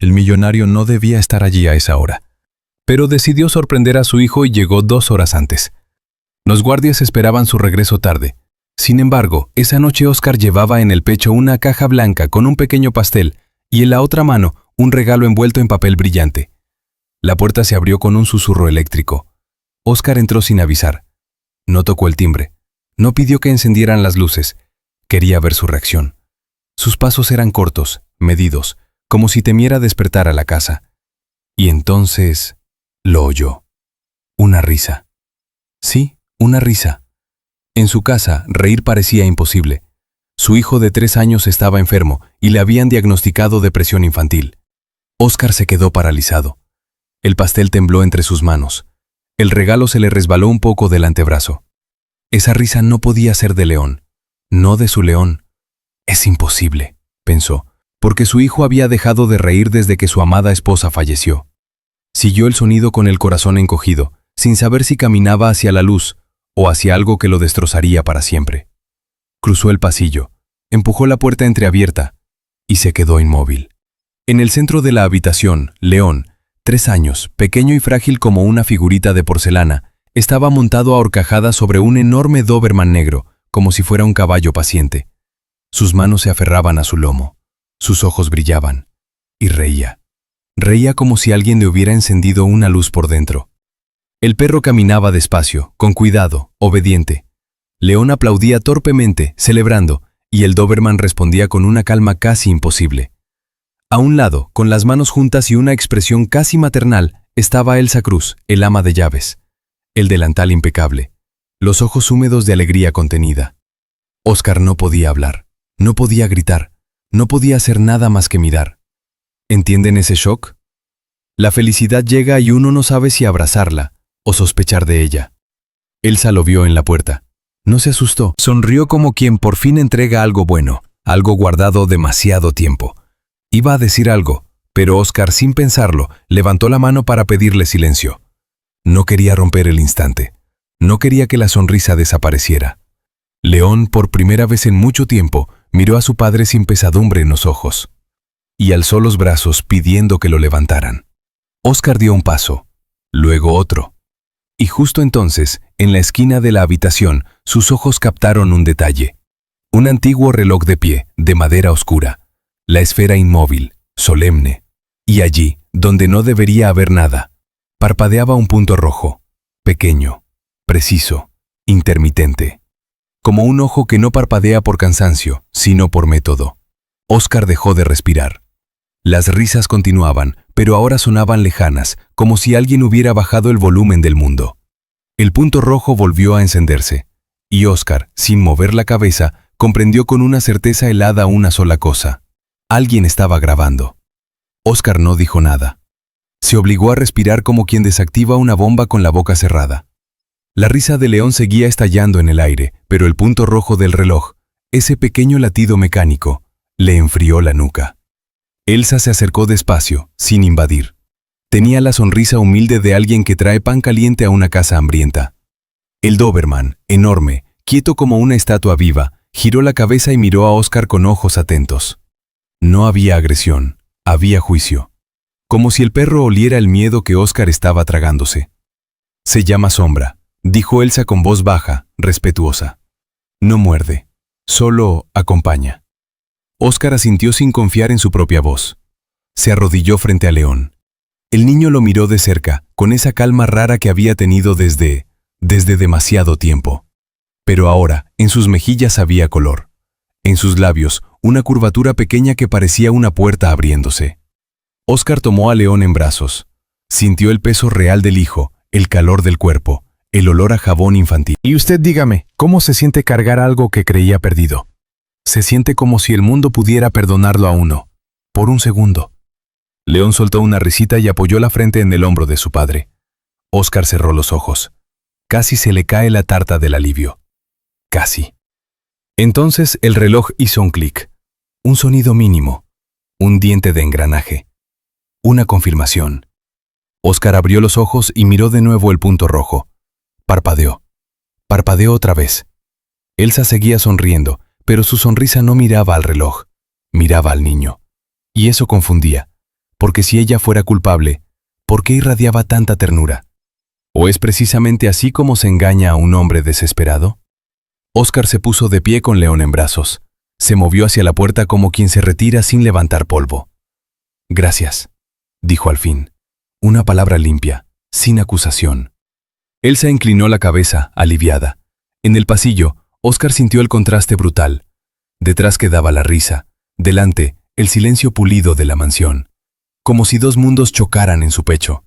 El millonario no debía estar allí a esa hora, pero decidió sorprender a su hijo y llegó 2 horas antes. Los guardias esperaban su regreso tarde. Sin embargo, esa noche Oscar llevaba en el pecho una caja blanca con un pequeño pastel y en la otra mano un regalo envuelto en papel brillante. La puerta se abrió con un susurro eléctrico. Oscar entró sin avisar. No tocó el timbre. No pidió que encendieran las luces. Quería ver su reacción. Sus pasos eran cortos, medidos, como si temiera despertar a la casa. Y entonces lo oyó. Una risa. Sí, una risa. En su casa, reír parecía imposible. Su hijo de 3 años estaba enfermo y le habían diagnosticado depresión infantil. Oscar se quedó paralizado. El pastel tembló entre sus manos. El regalo se le resbaló un poco del antebrazo. Esa risa no podía ser de León, no de su León. Es imposible, pensó, porque su hijo había dejado de reír desde que su amada esposa falleció. Siguió el sonido con el corazón encogido, sin saber si caminaba hacia la luz o hacia algo que lo destrozaría para siempre. Cruzó el pasillo, empujó la puerta entreabierta y se quedó inmóvil. En el centro de la habitación, León, 3 años, pequeño y frágil como una figurita de porcelana, estaba montado a horcajadas sobre un enorme Doberman negro, como si fuera un caballo paciente. Sus manos se aferraban a su lomo, sus ojos brillaban, y reía. Reía como si alguien le hubiera encendido una luz por dentro. El perro caminaba despacio, con cuidado, obediente. León aplaudía torpemente, celebrando, y el Doberman respondía con una calma casi imposible. A un lado, con las manos juntas y una expresión casi maternal, estaba Elsa Cruz, el ama de llaves. El delantal impecable, los ojos húmedos de alegría contenida. Oscar no podía hablar, no podía gritar, no podía hacer nada más que mirar. ¿Entienden ese shock? La felicidad llega y uno no sabe si abrazarla o sospechar de ella. Elsa lo vio en la puerta. No se asustó, sonrió como quien por fin entrega algo bueno, algo guardado demasiado tiempo. Iba a decir algo, pero Oscar, sin pensarlo, levantó la mano para pedirle silencio. No quería romper el instante. No quería que la sonrisa desapareciera. León, por primera vez en mucho tiempo, miró a su padre sin pesadumbre en los ojos. Y alzó los brazos pidiendo que lo levantaran. Oscar dio un paso, luego otro. Y justo entonces, en la esquina de la habitación, sus ojos captaron un detalle. Un antiguo reloj de pie, de madera oscura. La esfera inmóvil, solemne. Y allí, donde no debería haber nada, parpadeaba un punto rojo, pequeño, preciso, intermitente. Como un ojo que no parpadea por cansancio, sino por método. Oscar dejó de respirar. Las risas continuaban, pero ahora sonaban lejanas, como si alguien hubiera bajado el volumen del mundo. El punto rojo volvió a encenderse, y Oscar, sin mover la cabeza, comprendió con una certeza helada una sola cosa. Alguien estaba grabando. Oscar no dijo nada. Se obligó a respirar como quien desactiva una bomba con la boca cerrada. La risa de León seguía estallando en el aire, pero el punto rojo del reloj, ese pequeño latido mecánico, le enfrió la nuca. Elsa se acercó despacio, sin invadir. Tenía la sonrisa humilde de alguien que trae pan caliente a una casa hambrienta. El Doberman, enorme, quieto como una estatua viva, giró la cabeza y miró a Oscar con ojos atentos. No había agresión, había juicio. Como si el perro oliera el miedo que Oscar estaba tragándose. Se llama Sombra, dijo Elsa con voz baja, respetuosa. No muerde, solo acompaña. Oscar asintió sin confiar en su propia voz. Se arrodilló frente a León. El niño lo miró de cerca, con esa calma rara que había tenido desde demasiado tiempo. Pero ahora, en sus mejillas había color. En sus labios, una curvatura pequeña que parecía una puerta abriéndose. Oscar tomó a León en brazos. Sintió el peso real del hijo, el calor del cuerpo, el olor a jabón infantil. Y usted dígame, ¿cómo se siente cargar algo que creía perdido? Se siente como si el mundo pudiera perdonarlo a uno, por un segundo. León soltó una risita y apoyó la frente en el hombro de su padre. Oscar cerró los ojos. Casi se le cae la tarta del alivio. Casi. Entonces el reloj hizo un clic. Un sonido mínimo. Un diente de engranaje. Una confirmación. Oscar abrió los ojos y miró de nuevo el punto rojo. Parpadeó. Parpadeó otra vez. Elsa seguía sonriendo, pero su sonrisa no miraba al reloj. Miraba al niño. Y eso confundía, porque si ella fuera culpable, ¿por qué irradiaba tanta ternura? ¿O es precisamente así como se engaña a un hombre desesperado? Óscar se puso de pie con León en brazos. Se movió hacia la puerta como quien se retira sin levantar polvo. «Gracias», dijo al fin. Una palabra limpia, sin acusación. Elsa inclinó la cabeza, aliviada. En el pasillo, Óscar sintió el contraste brutal. Detrás quedaba la risa. Delante, el silencio pulido de la mansión. Como si dos mundos chocaran en su pecho.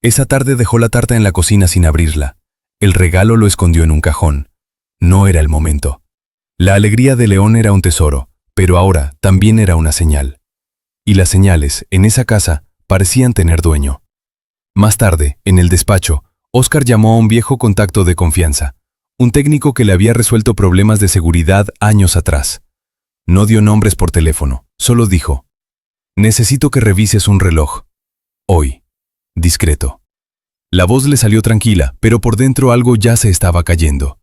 Esa tarde dejó la tarta en la cocina sin abrirla. El regalo lo escondió en un cajón. No era el momento. La alegría de León era un tesoro, pero ahora también era una señal. Y las señales, en esa casa, parecían tener dueño. Más tarde, en el despacho, Óscar llamó a un viejo contacto de confianza, un técnico que le había resuelto problemas de seguridad años atrás. No dio nombres por teléfono, solo dijo: «Necesito que revises un reloj. Hoy». Discreto. La voz le salió tranquila, pero por dentro algo ya se estaba cayendo.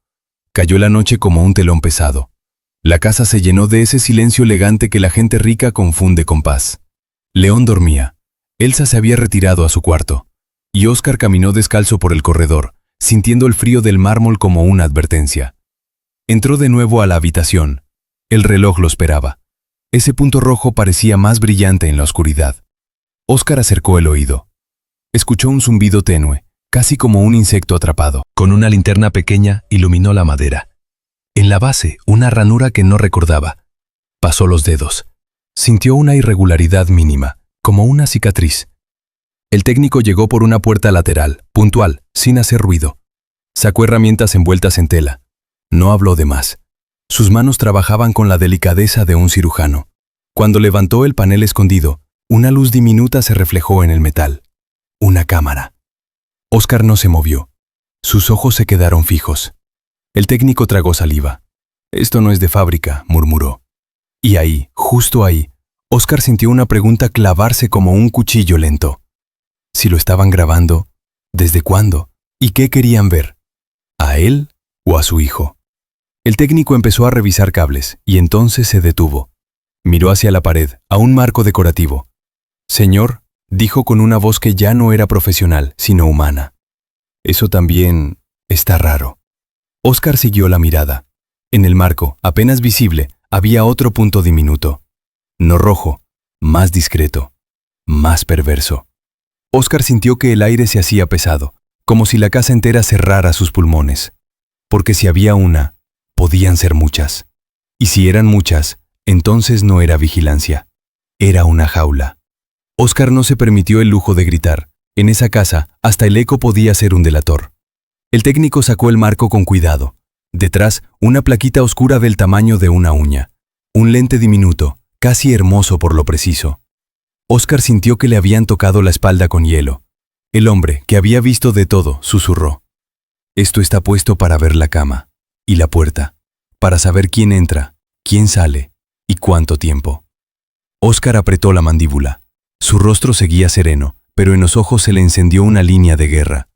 Cayó la noche como un telón pesado. La casa se llenó de ese silencio elegante que la gente rica confunde con paz. León dormía. Elsa se había retirado a su cuarto. Y Óscar caminó descalzo por el corredor, sintiendo el frío del mármol como una advertencia. Entró de nuevo a la habitación. El reloj lo esperaba. Ese punto rojo parecía más brillante en la oscuridad. Óscar acercó el oído. Escuchó un zumbido tenue, casi como un insecto atrapado. Con una linterna pequeña iluminó la madera. En la base, una ranura que no recordaba. Pasó los dedos. Sintió una irregularidad mínima, como una cicatriz. El técnico llegó por una puerta lateral, puntual, sin hacer ruido. Sacó herramientas envueltas en tela. No habló de más. Sus manos trabajaban con la delicadeza de un cirujano. Cuando levantó el panel escondido, una luz diminuta se reflejó en el metal. Una cámara. Óscar no se movió. Sus ojos se quedaron fijos. El técnico tragó saliva. «Esto no es de fábrica», murmuró. Y ahí, justo ahí, Óscar sintió una pregunta clavarse como un cuchillo lento. Si lo estaban grabando, ¿desde cuándo? ¿Y qué querían ver? ¿A él o a su hijo? El técnico empezó a revisar cables y entonces se detuvo. Miró hacia la pared, a un marco decorativo. «Señor», dijo con una voz que ya no era profesional, sino humana. «Eso también está raro». Óscar siguió la mirada. En el marco, apenas visible, había otro punto diminuto. No rojo, más discreto, más perverso. Óscar sintió que el aire se hacía pesado, como si la casa entera cerrara sus pulmones. Porque si había una, podían ser muchas. Y si eran muchas, entonces no era vigilancia. Era una jaula. Óscar no se permitió el lujo de gritar. En esa casa, hasta el eco podía ser un delator. El técnico sacó el marco con cuidado. Detrás, una plaquita oscura del tamaño de una uña. Un lente diminuto, casi hermoso por lo preciso. Óscar sintió que le habían tocado la espalda con hielo. El hombre, que había visto de todo, susurró: «Esto está puesto para ver la cama y la puerta, para saber quién entra, quién sale y cuánto tiempo». Óscar apretó la mandíbula. Su rostro seguía sereno, pero en los ojos se le encendió una línea de guerra.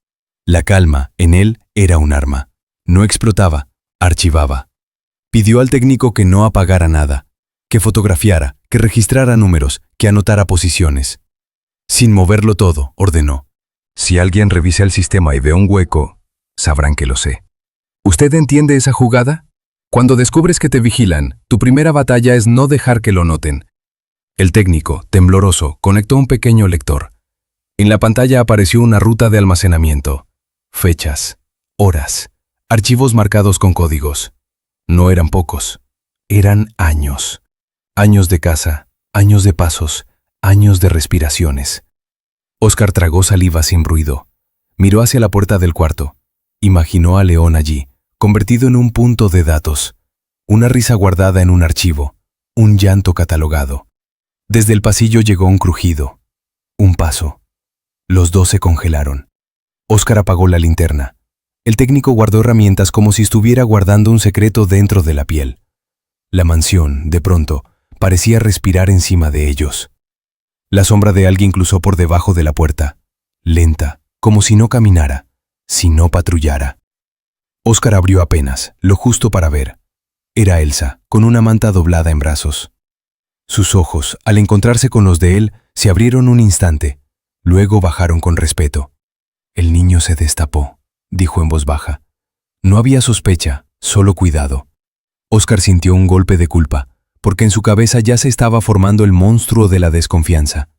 La calma, en él, era un arma. No explotaba, archivaba. Pidió al técnico que no apagara nada, que fotografiara, que registrara números, que anotara posiciones. Sin moverlo todo, ordenó: «Si alguien revisa el sistema y ve un hueco, sabrán que lo sé. ¿Usted entiende esa jugada? Cuando descubres que te vigilan, tu primera batalla es no dejar que lo noten». El técnico, tembloroso, conectó un pequeño lector. En la pantalla apareció una ruta de almacenamiento. Fechas, horas, archivos marcados con códigos. No eran pocos, eran años. Años de casa, años de pasos, años de respiraciones. Óscar tragó saliva sin ruido. Miró hacia la puerta del cuarto. Imaginó a León allí, convertido en un punto de datos. Una risa guardada en un archivo, un llanto catalogado. Desde el pasillo llegó un crujido, un paso. Los dos se congelaron. Óscar apagó la linterna. El técnico guardó herramientas como si estuviera guardando un secreto dentro de la piel. La mansión, de pronto, parecía respirar encima de ellos. La sombra de alguien cruzó por debajo de la puerta, lenta, como si no caminara, si no patrullara. Óscar abrió apenas, lo justo para ver. Era Elsa, con una manta doblada en brazos. Sus ojos, al encontrarse con los de él, se abrieron un instante, luego bajaron con respeto. El niño se destapó, dijo en voz baja. No había sospecha, solo cuidado. Óscar sintió un golpe de culpa, porque en su cabeza ya se estaba formando el monstruo de la desconfianza.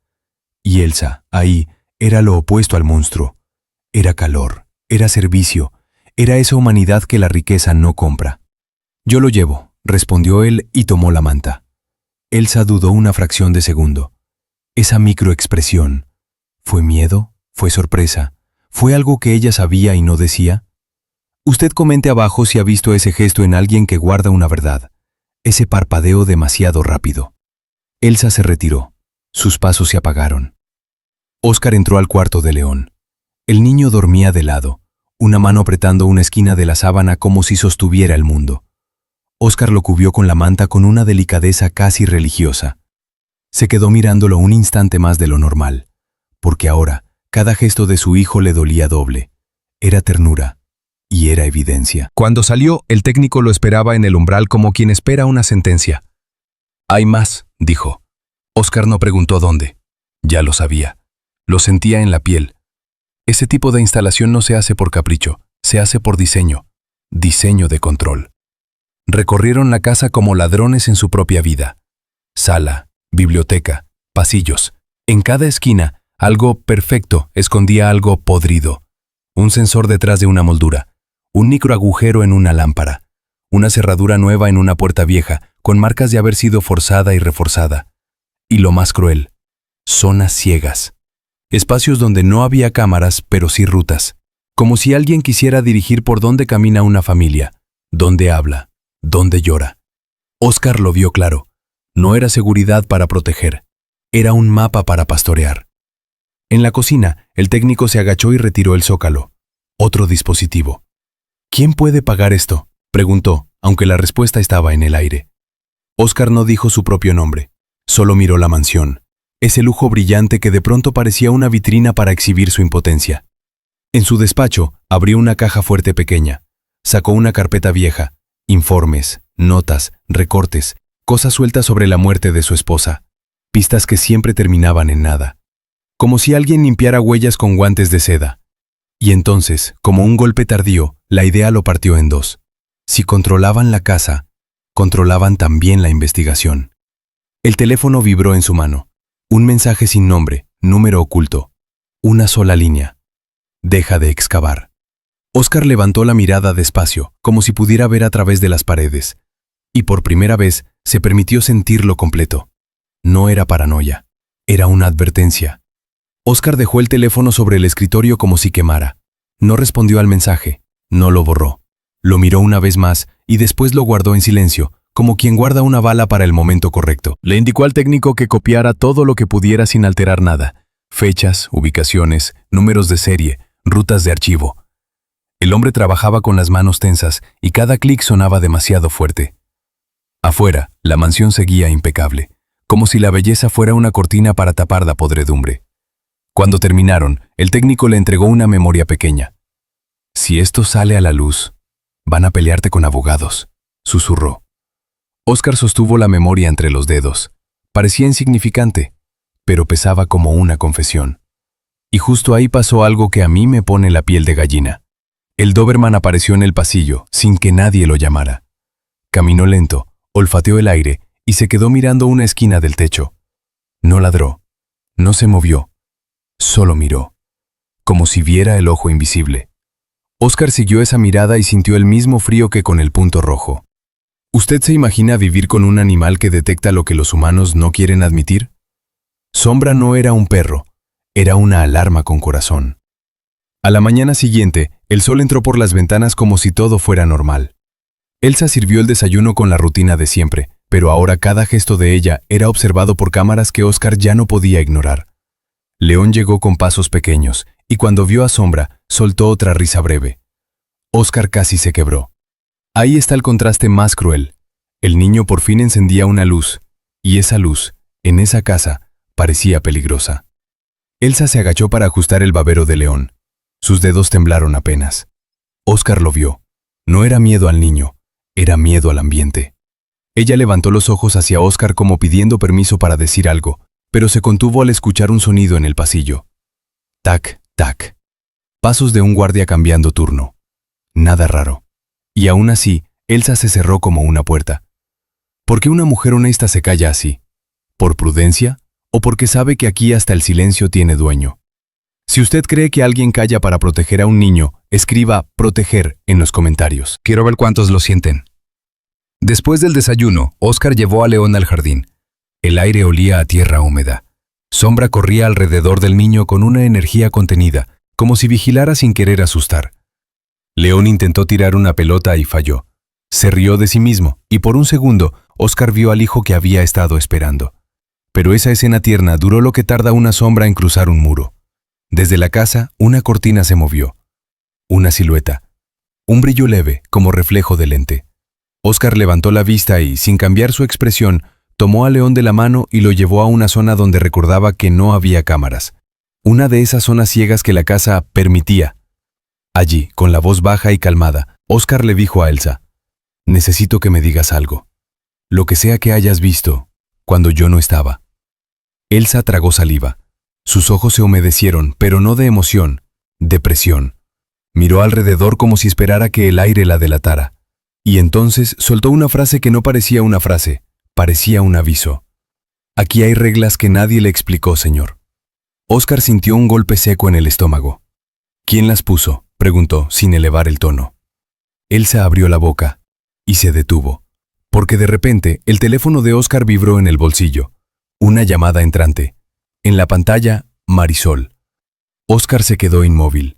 Y Elsa, ahí, era lo opuesto al monstruo. Era calor, era servicio, era esa humanidad que la riqueza no compra. Yo lo llevo, respondió él y tomó la manta. Elsa dudó una fracción de segundo. Esa microexpresión, ¿fue miedo? ¿Fue sorpresa? ¿Fue algo que ella sabía y no decía? Usted comente abajo si ha visto ese gesto en alguien que guarda una verdad, ese parpadeo demasiado rápido. Elsa se retiró. Sus pasos se apagaron. Óscar entró al cuarto de León. El niño dormía de lado, una mano apretando una esquina de la sábana como si sostuviera el mundo. Óscar lo cubrió con la manta con una delicadeza casi religiosa. Se quedó mirándolo un instante más de lo normal, porque ahora cada gesto de su hijo le dolía doble. Era ternura y era evidencia. Cuando salió, el técnico lo esperaba en el umbral como quien espera una sentencia. «Hay más», dijo. Óscar no preguntó dónde. Ya lo sabía. Lo sentía en la piel. Ese tipo de instalación no se hace por capricho, se hace por diseño. Diseño de control. Recorrieron la casa como ladrones en su propia vida. Sala, biblioteca, pasillos. En cada esquina, algo perfecto escondía algo podrido. Un sensor detrás de una moldura. Un microagujero en una lámpara. Una cerradura nueva en una puerta vieja, con marcas de haber sido forzada y reforzada. Y lo más cruel, zonas ciegas. Espacios donde no había cámaras, pero sí rutas. Como si alguien quisiera dirigir por dónde camina una familia, dónde habla, dónde llora. Óscar lo vio claro. No era seguridad para proteger. Era un mapa para pastorear. En la cocina, el técnico se agachó y retiró el zócalo. Otro dispositivo. ¿Quién puede pagar esto?, preguntó, aunque la respuesta estaba en el aire. Óscar no dijo su propio nombre. Solo miró la mansión. Ese lujo brillante que de pronto parecía una vitrina para exhibir su impotencia. En su despacho, abrió una caja fuerte pequeña. Sacó una carpeta vieja. Informes, notas, recortes, cosas sueltas sobre la muerte de su esposa. Pistas que siempre terminaban en nada. Como si alguien limpiara huellas con guantes de seda. Y entonces, como un golpe tardío, la idea lo partió en dos. Si controlaban la casa, controlaban también la investigación. El teléfono vibró en su mano. Un mensaje sin nombre, número oculto. Una sola línea. Deja de excavar. Óscar levantó la mirada despacio, como si pudiera ver a través de las paredes. Y por primera vez se permitió sentirlo completo. No era paranoia. Era una advertencia. Óscar dejó el teléfono sobre el escritorio como si quemara. No respondió al mensaje. No lo borró. Lo miró una vez más y después lo guardó en silencio, como quien guarda una bala para el momento correcto. Le indicó al técnico que copiara todo lo que pudiera sin alterar nada. Fechas, ubicaciones, números de serie, rutas de archivo. El hombre trabajaba con las manos tensas y cada clic sonaba demasiado fuerte. Afuera, la mansión seguía impecable, como si la belleza fuera una cortina para tapar la podredumbre. Cuando terminaron, el técnico le entregó una memoria pequeña. «Si esto sale a la luz, van a pelearte con abogados», susurró. Óscar sostuvo la memoria entre los dedos. Parecía insignificante, pero pesaba como una confesión. Y justo ahí pasó algo que a mí me pone la piel de gallina. El Doberman apareció en el pasillo, sin que nadie lo llamara. Caminó lento, olfateó el aire y se quedó mirando una esquina del techo. No ladró, no se movió, solo miró, como si viera el ojo invisible. Óscar siguió esa mirada y sintió el mismo frío que con el punto rojo. ¿Usted se imagina vivir con un animal que detecta lo que los humanos no quieren admitir? Sombra no era un perro, era una alarma con corazón. A la mañana siguiente, el sol entró por las ventanas como si todo fuera normal. Elsa sirvió el desayuno con la rutina de siempre, pero ahora cada gesto de ella era observado por cámaras que Óscar ya no podía ignorar. León llegó con pasos pequeños, y cuando vio a Sombra, soltó otra risa breve. Óscar casi se quebró. Ahí está el contraste más cruel. El niño por fin encendía una luz, y esa luz, en esa casa, parecía peligrosa. Elsa se agachó para ajustar el babero de León. Sus dedos temblaron apenas. Óscar lo vio. No era miedo al niño, era miedo al ambiente. Ella levantó los ojos hacia Óscar como pidiendo permiso para decir algo, pero se contuvo al escuchar un sonido en el pasillo. Tac, tac. Pasos de un guardia cambiando turno. Nada raro. Y aún así, Elsa se cerró como una puerta. ¿Por qué una mujer honesta se calla así? ¿Por prudencia? ¿O porque sabe que aquí hasta el silencio tiene dueño? Si usted cree que alguien calla para proteger a un niño, escriba proteger en los comentarios. Quiero ver cuántos lo sienten. Después del desayuno, Óscar llevó a León al jardín. El aire olía a tierra húmeda. Sombra corría alrededor del niño con una energía contenida, como si vigilara sin querer asustar. León intentó tirar una pelota y falló. Se rió de sí mismo, y por un segundo, Óscar vio al hijo que había estado esperando. Pero esa escena tierna duró lo que tarda una sombra en cruzar un muro. Desde la casa, una cortina se movió. Una silueta. Un brillo leve, como reflejo de lente. Óscar levantó la vista y, sin cambiar su expresión, tomó a León de la mano y lo llevó a una zona donde recordaba que no había cámaras. Una de esas zonas ciegas que la casa permitía. Allí, con la voz baja y calmada, Óscar le dijo a Elsa: «Necesito que me digas algo. Lo que sea que hayas visto, cuando yo no estaba». Elsa tragó saliva. Sus ojos se humedecieron, pero no de emoción, de presión. Miró alrededor como si esperara que el aire la delatara. Y entonces soltó una frase que no parecía una frase, parecía un aviso. «Aquí hay reglas que nadie le explicó, señor». Óscar sintió un golpe seco en el estómago. «¿Quién las puso?», preguntó, sin elevar el tono. Elsa abrió la boca y se detuvo, porque de repente el teléfono de Óscar vibró en el bolsillo. Una llamada entrante. En la pantalla, Marisol. Óscar se quedó inmóvil.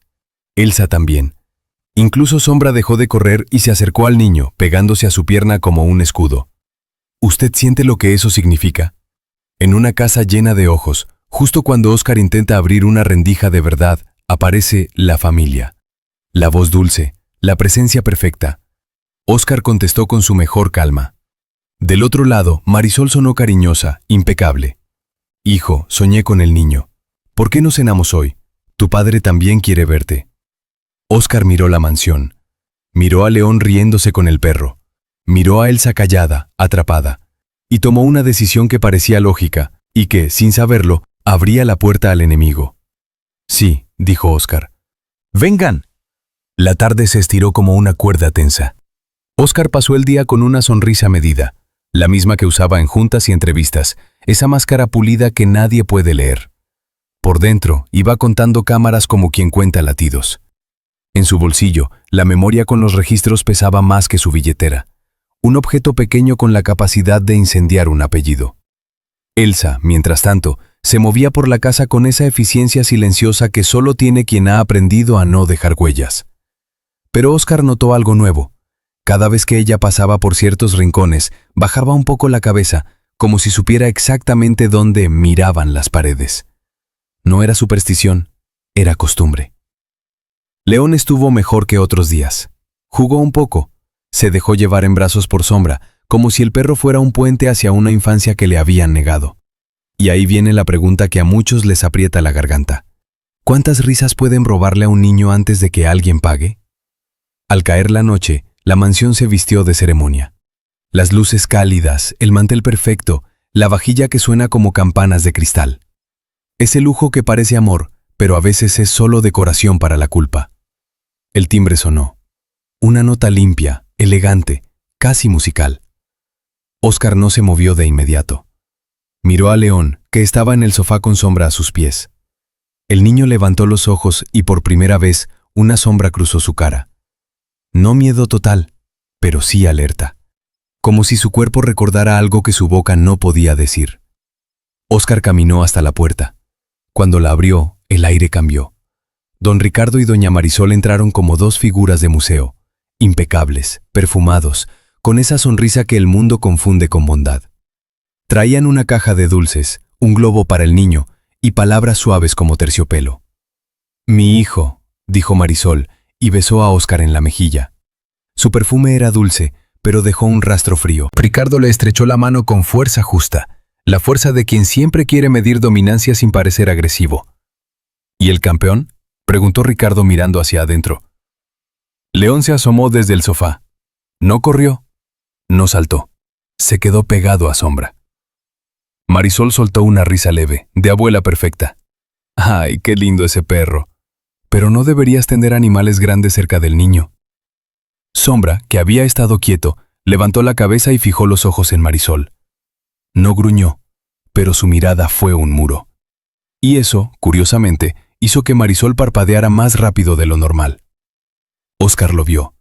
Elsa también. Incluso Sombra dejó de correr y se acercó al niño, pegándose a su pierna como un escudo. ¿Usted siente lo que eso significa? En una casa llena de ojos, justo cuando Óscar intenta abrir una rendija de verdad, aparece la familia. La voz dulce, la presencia perfecta. Óscar contestó con su mejor calma. Del otro lado, Marisol sonó cariñosa, impecable. «Hijo, soñé con el niño. ¿Por qué no cenamos hoy? Tu padre también quiere verte». Óscar miró la mansión. Miró a León riéndose con el perro. Miró a Elsa callada, atrapada. Y tomó una decisión que parecía lógica, y que, sin saberlo, abría la puerta al enemigo. «Sí», dijo Óscar. «¡Vengan!». La tarde se estiró como una cuerda tensa. Óscar pasó el día con una sonrisa medida, la misma que usaba en juntas y entrevistas, esa máscara pulida que nadie puede leer. Por dentro, iba contando cámaras como quien cuenta latidos. En su bolsillo, la memoria con los registros pesaba más que su billetera. Un objeto pequeño con la capacidad de incendiar un apellido. Elsa, mientras tanto, se movía por la casa con esa eficiencia silenciosa que solo tiene quien ha aprendido a no dejar huellas. Pero Óscar notó algo nuevo. Cada vez que ella pasaba por ciertos rincones, bajaba un poco la cabeza, como si supiera exactamente dónde miraban las paredes. No era superstición, era costumbre. León estuvo mejor que otros días. Jugó un poco, se dejó llevar en brazos por Sombra, como si el perro fuera un puente hacia una infancia que le habían negado. Y ahí viene la pregunta que a muchos les aprieta la garganta. ¿Cuántas risas pueden robarle a un niño antes de que alguien pague? Al caer la noche, la mansión se vistió de ceremonia. Las luces cálidas, el mantel perfecto, la vajilla que suena como campanas de cristal. Ese lujo que parece amor, pero a veces es solo decoración para la culpa. El timbre sonó. Una nota limpia, elegante, casi musical. Óscar no se movió de inmediato. Miró a León, que estaba en el sofá con Sombra a sus pies. El niño levantó los ojos y por primera vez una sombra cruzó su cara. No miedo total, pero sí alerta. Como si su cuerpo recordara algo que su boca no podía decir. Óscar caminó hasta la puerta. Cuando la abrió, el aire cambió. Don Ricardo y doña Marisol entraron como dos figuras de museo, impecables, perfumados, con esa sonrisa que el mundo confunde con bondad. Traían una caja de dulces, un globo para el niño y palabras suaves como terciopelo. «Mi hijo», dijo Marisol, y besó a Óscar en la mejilla. Su perfume era dulce, pero dejó un rastro frío. Ricardo le estrechó la mano con fuerza justa, la fuerza de quien siempre quiere medir dominancia sin parecer agresivo. ¿Y el campeón?, preguntó Ricardo mirando hacia adentro. León se asomó desde el sofá. No corrió, no saltó. Se quedó pegado a Sombra. Marisol soltó una risa leve, de abuela perfecta. ¡Ay, qué lindo ese perro! Pero no deberías tener animales grandes cerca del niño. Sombra, que había estado quieto, levantó la cabeza y fijó los ojos en Marisol. No gruñó, pero su mirada fue un muro. Y eso, curiosamente, hizo que Marisol parpadeara más rápido de lo normal. Óscar lo vio.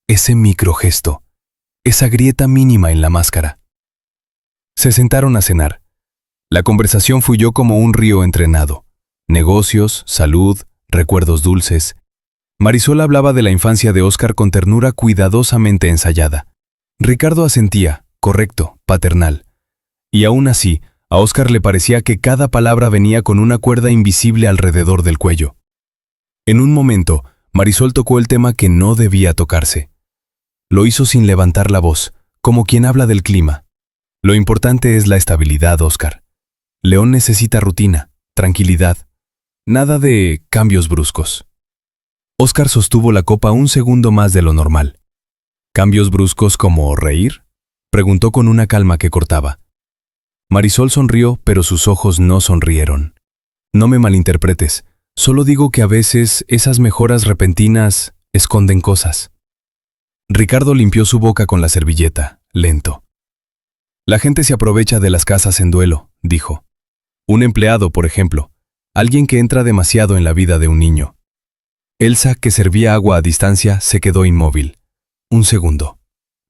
Ese microgesto, esa grieta mínima en la máscara. Se sentaron a cenar. La conversación fluyó como un río entrenado. Negocios, salud, recuerdos dulces. Marisol hablaba de la infancia de Óscar con ternura cuidadosamente ensayada. Ricardo asentía, correcto, paternal. Y aún así, a Óscar le parecía que cada palabra venía con una cuerda invisible alrededor del cuello. En un momento, Marisol tocó el tema que no debía tocarse. Lo hizo sin levantar la voz, como quien habla del clima. Lo importante es la estabilidad, Óscar. León necesita rutina, tranquilidad. Nada de cambios bruscos. Óscar sostuvo la copa un segundo más de lo normal. ¿Cambios bruscos como reír?, preguntó con una calma que cortaba. Marisol sonrió, pero sus ojos no sonrieron. No me malinterpretes, solo digo que a veces esas mejoras repentinas esconden cosas. Ricardo limpió su boca con la servilleta, lento. La gente se aprovecha de las casas en duelo, dijo. Un empleado, por ejemplo, alguien que entra demasiado en la vida de un niño. Elsa, que servía agua a distancia, se quedó inmóvil. Un segundo.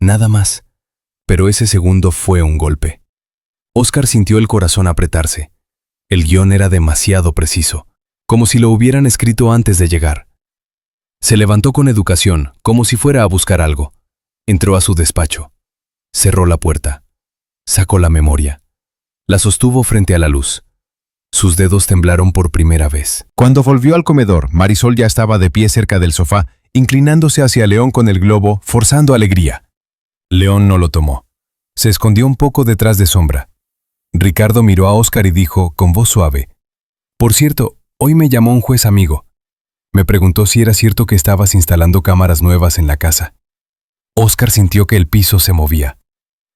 Nada más. Pero ese segundo fue un golpe. Óscar sintió el corazón apretarse. El guión era demasiado preciso, como si lo hubieran escrito antes de llegar. Se levantó con educación, como si fuera a buscar algo. Entró a su despacho. Cerró la puerta. Sacó la memoria. La sostuvo frente a la luz. Sus dedos temblaron por primera vez. Cuando volvió al comedor, Marisol ya estaba de pie cerca del sofá, inclinándose hacia León con el globo, forzando alegría. León no lo tomó. Se escondió un poco detrás de Sombra. Ricardo miró a Óscar y dijo, con voz suave, «Por cierto, hoy me llamó un juez amigo. Me preguntó si era cierto que estabas instalando cámaras nuevas en la casa». Óscar sintió que el piso se movía,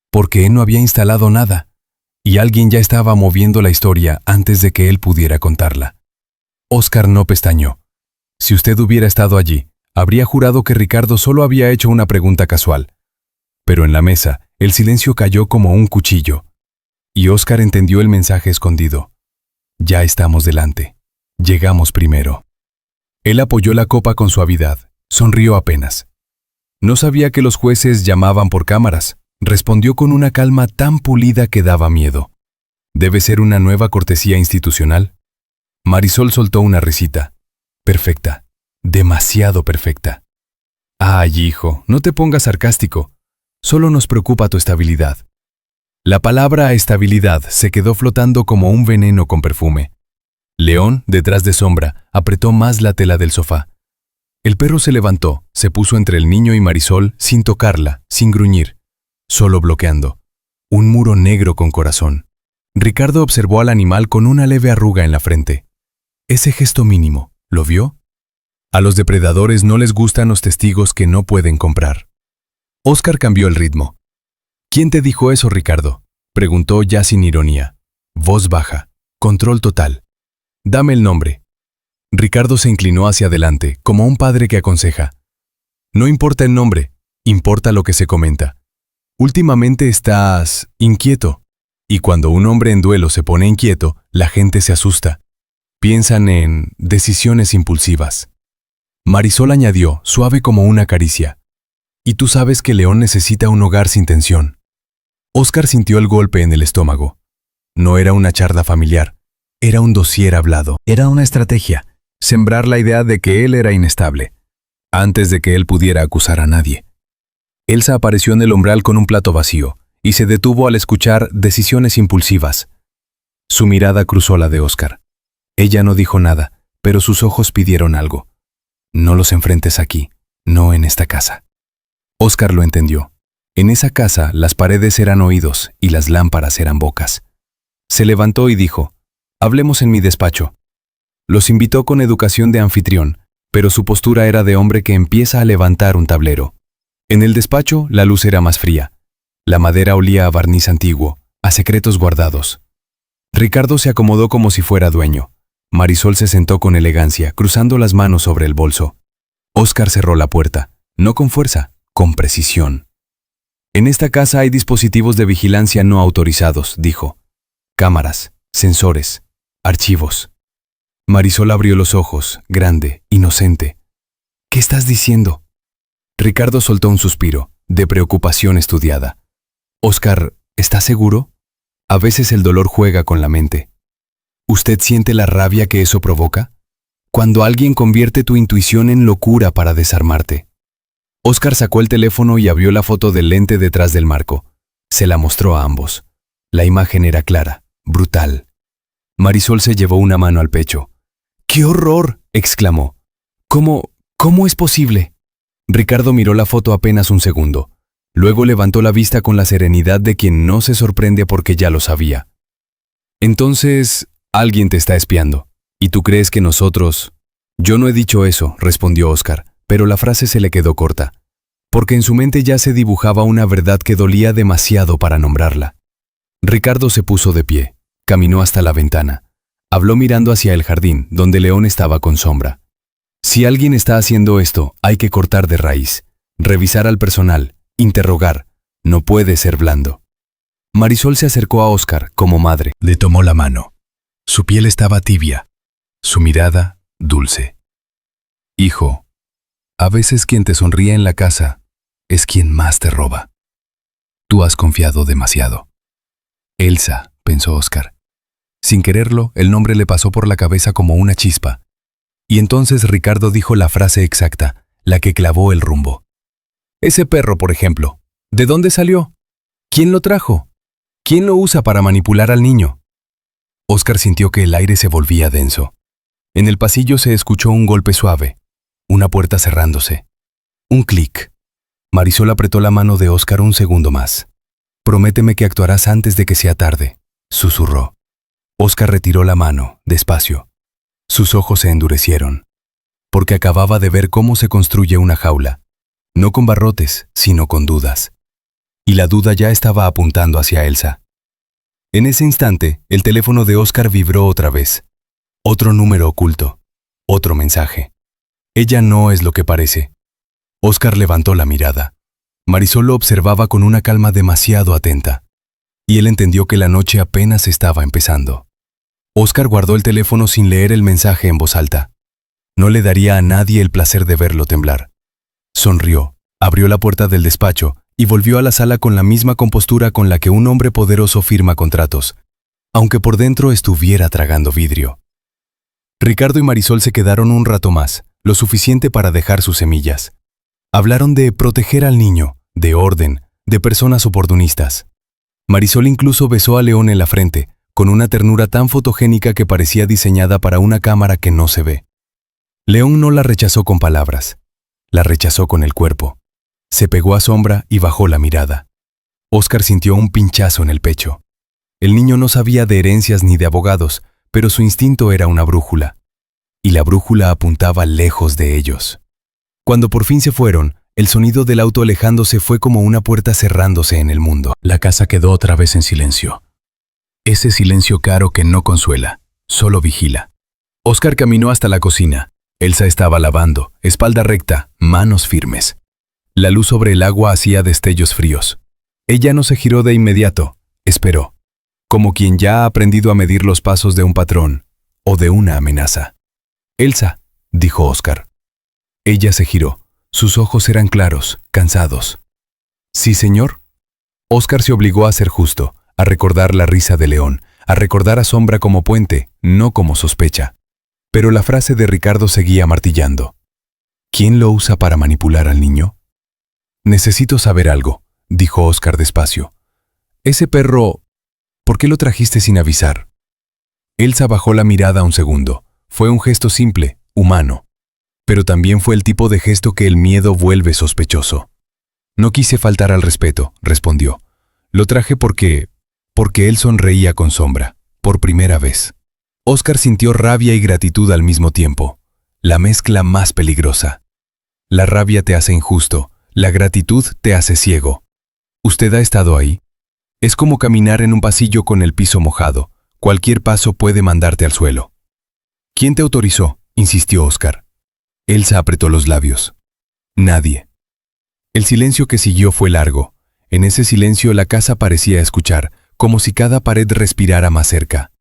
porque él no había instalado nada, y alguien ya estaba moviendo la historia antes de que él pudiera contarla. Óscar no pestañeó. Si usted hubiera estado allí, habría jurado que Ricardo solo había hecho una pregunta casual. Pero en la mesa, el silencio cayó como un cuchillo. Y Óscar entendió el mensaje escondido. Ya estamos delante. Llegamos primero. Él apoyó la copa con suavidad. Sonrió apenas. No sabía que los jueces llamaban por cámaras. Respondió con una calma tan pulida que daba miedo. ¿Debe ser una nueva cortesía institucional? Marisol soltó una risita. Perfecta. Demasiado perfecta. Ay, hijo, no te pongas sarcástico. Solo nos preocupa tu estabilidad. La palabra estabilidad se quedó flotando como un veneno con perfume. León, detrás de Sombra, apretó más la tela del sofá. El perro se levantó, se puso entre el niño y Marisol sin tocarla, sin gruñir, solo bloqueando. Un muro negro con corazón. Ricardo observó al animal con una leve arruga en la frente. Ese gesto mínimo, ¿lo vio? A los depredadores no les gustan los testigos que no pueden comprar. Óscar cambió el ritmo. ¿Quién te dijo eso, Ricardo?, preguntó ya sin ironía. Voz baja. Control total. Dame el nombre. Ricardo se inclinó hacia adelante, como un padre que aconseja. No importa el nombre, importa lo que se comenta. Últimamente estás inquieto. Y cuando un hombre en duelo se pone inquieto, la gente se asusta. Piensan en decisiones impulsivas. Marisol añadió, suave como una caricia. Y tú sabes que León necesita un hogar sin tensión. Óscar sintió el golpe en el estómago. No era una charla familiar, era un dossier hablado. Era una estrategia, sembrar la idea de que él era inestable, antes de que él pudiera acusar a nadie. Elsa apareció en el umbral con un plato vacío y se detuvo al escuchar decisiones impulsivas. Su mirada cruzó la de Óscar. Ella no dijo nada, pero sus ojos pidieron algo. No los enfrentes aquí, no en esta casa. Óscar lo entendió. En esa casa las paredes eran oídos y las lámparas eran bocas. Se levantó y dijo, «Hablemos en mi despacho». Los invitó con educación de anfitrión, pero su postura era de hombre que empieza a levantar un tablero. En el despacho la luz era más fría. La madera olía a barniz antiguo, a secretos guardados. Ricardo se acomodó como si fuera dueño. Marisol se sentó con elegancia, cruzando las manos sobre el bolso. Óscar cerró la puerta, no con fuerza, con precisión. En esta casa hay dispositivos de vigilancia no autorizados, dijo. Cámaras, sensores, archivos. Marisol abrió los ojos, grande, inocente. ¿Qué estás diciendo? Ricardo soltó un suspiro, de preocupación estudiada. Óscar, ¿está seguro? A veces el dolor juega con la mente. ¿Usted siente la rabia que eso provoca? Cuando alguien convierte tu intuición en locura para desarmarte. Óscar sacó el teléfono y abrió la foto del lente detrás del marco. Se la mostró a ambos. La imagen era clara, brutal. Marisol se llevó una mano al pecho. ¡Qué horror!, exclamó. ¿Cómo es posible? Ricardo miró la foto apenas un segundo. Luego levantó la vista con la serenidad de quien no se sorprende porque ya lo sabía. Entonces, alguien te está espiando. ¿Y tú crees que nosotros...? Yo no he dicho eso, respondió Óscar, pero la frase se le quedó corta. Porque en su mente ya se dibujaba una verdad que dolía demasiado para nombrarla. Ricardo se puso de pie, caminó hasta la ventana. Habló mirando hacia el jardín, donde León estaba con Sombra. Si alguien está haciendo esto, hay que cortar de raíz, revisar al personal, interrogar. No puede ser blando. Marisol se acercó a Óscar como madre. Le tomó la mano. Su piel estaba tibia, su mirada dulce. Hijo, a veces quien te sonríe en la casa es quien más te roba. Tú has confiado demasiado. Elsa, pensó Óscar. Sin quererlo, el nombre le pasó por la cabeza como una chispa. Y entonces Ricardo dijo la frase exacta, la que clavó el rumbo. Ese perro, por ejemplo, ¿de dónde salió? ¿Quién lo trajo? ¿Quién lo usa para manipular al niño? Óscar sintió que el aire se volvía denso. En el pasillo se escuchó un golpe suave, una puerta cerrándose. Un clic. Marisol apretó la mano de Óscar un segundo más. Prométeme que actuarás antes de que sea tarde, susurró. Óscar retiró la mano, despacio. Sus ojos se endurecieron, porque acababa de ver cómo se construye una jaula, no con barrotes, sino con dudas. Y la duda ya estaba apuntando hacia Elsa. En ese instante, el teléfono de Óscar vibró otra vez. Otro número oculto, otro mensaje. Ella no es lo que parece. Óscar levantó la mirada. Marisol lo observaba con una calma demasiado atenta, y él entendió que la noche apenas estaba empezando. Óscar guardó el teléfono sin leer el mensaje en voz alta. No le daría a nadie el placer de verlo temblar. Sonrió, abrió la puerta del despacho y volvió a la sala con la misma compostura con la que un hombre poderoso firma contratos, aunque por dentro estuviera tragando vidrio. Ricardo y Marisol se quedaron un rato más, lo suficiente para dejar sus semillas. Hablaron de proteger al niño, de orden, de personas oportunistas. Marisol incluso besó a León en la frente, con una ternura tan fotogénica que parecía diseñada para una cámara que no se ve. León no la rechazó con palabras, la rechazó con el cuerpo. Se pegó a Sombra y bajó la mirada. Óscar sintió un pinchazo en el pecho. El niño no sabía de herencias ni de abogados, pero su instinto era una brújula. Y la brújula apuntaba lejos de ellos. Cuando por fin se fueron, el sonido del auto alejándose fue como una puerta cerrándose en el mundo. La casa quedó otra vez en silencio. Ese silencio caro que no consuela, solo vigila. Óscar caminó hasta la cocina. Elsa estaba lavando, espalda recta, manos firmes. La luz sobre el agua hacía destellos fríos. Ella no se giró de inmediato, esperó, como quien ya ha aprendido a medir los pasos de un patrón o de una amenaza. Elsa, dijo Óscar. Ella se giró. Sus ojos eran claros, cansados. Sí, señor. Óscar se obligó a ser justo, a recordar la risa de León, a recordar a Sombra como puente, no como sospecha. Pero la frase de Ricardo seguía martillando. ¿Quién lo usa para manipular al niño? Necesito saber algo, dijo Óscar despacio. Ese perro, ¿por qué lo trajiste sin avisar? Elsa bajó la mirada un segundo. Fue un gesto simple, humano. Pero también fue el tipo de gesto que el miedo vuelve sospechoso. No quise faltar al respeto, respondió. Lo traje porque él sonreía con Sombra, por primera vez. Óscar sintió rabia y gratitud al mismo tiempo, la mezcla más peligrosa. La rabia te hace injusto, la gratitud te hace ciego. ¿Usted ha estado ahí? Es como caminar en un pasillo con el piso mojado. Cualquier paso puede mandarte al suelo. ¿Quién te autorizó?, insistió Oscar. Elsa apretó los labios. Nadie. El silencio que siguió fue largo. En ese silencio la casa parecía escuchar, como si cada pared respirara más cerca.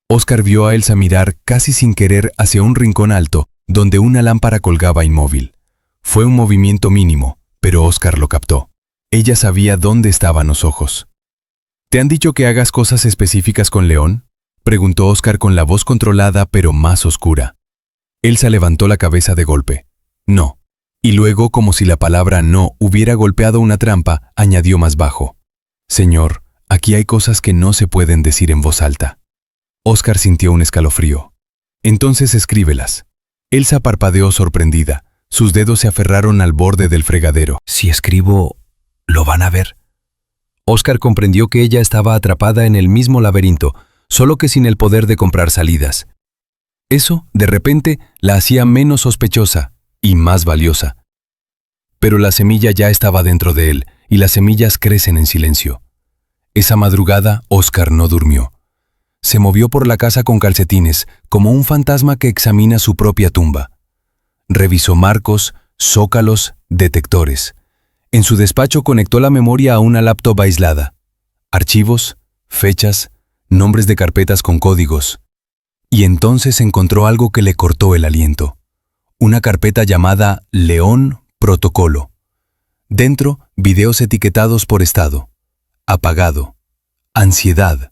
Oscar vio a Elsa mirar casi sin querer hacia un rincón alto, donde una lámpara colgaba inmóvil. Fue un movimiento mínimo, pero Oscar lo captó. Ella sabía dónde estaban los ojos. ¿Te han dicho que hagas cosas específicas con León?, preguntó Oscar con la voz controlada pero más oscura. Elsa levantó la cabeza de golpe. No. Y luego, como si la palabra no hubiera golpeado una trampa, añadió más bajo. Señor, aquí hay cosas que no se pueden decir en voz alta. Oscar sintió un escalofrío. Entonces escríbelas. Elsa parpadeó sorprendida. Sus dedos se aferraron al borde del fregadero. Si escribo, ¿lo van a ver? Oscar comprendió que ella estaba atrapada en el mismo laberinto, solo que sin el poder de comprar salidas. Eso, de repente, la hacía menos sospechosa y más valiosa. Pero la semilla ya estaba dentro de él, y las semillas crecen en silencio. Esa madrugada, Oscar no durmió. Se movió por la casa con calcetines, como un fantasma que examina su propia tumba. Revisó marcos, zócalos, detectores. En su despacho conectó la memoria a una laptop aislada. Archivos, fechas, nombres de carpetas con códigos. Y entonces encontró algo que le cortó el aliento. Una carpeta llamada León Protocolo. Dentro, videos etiquetados por estado. Apagado. Ansiedad.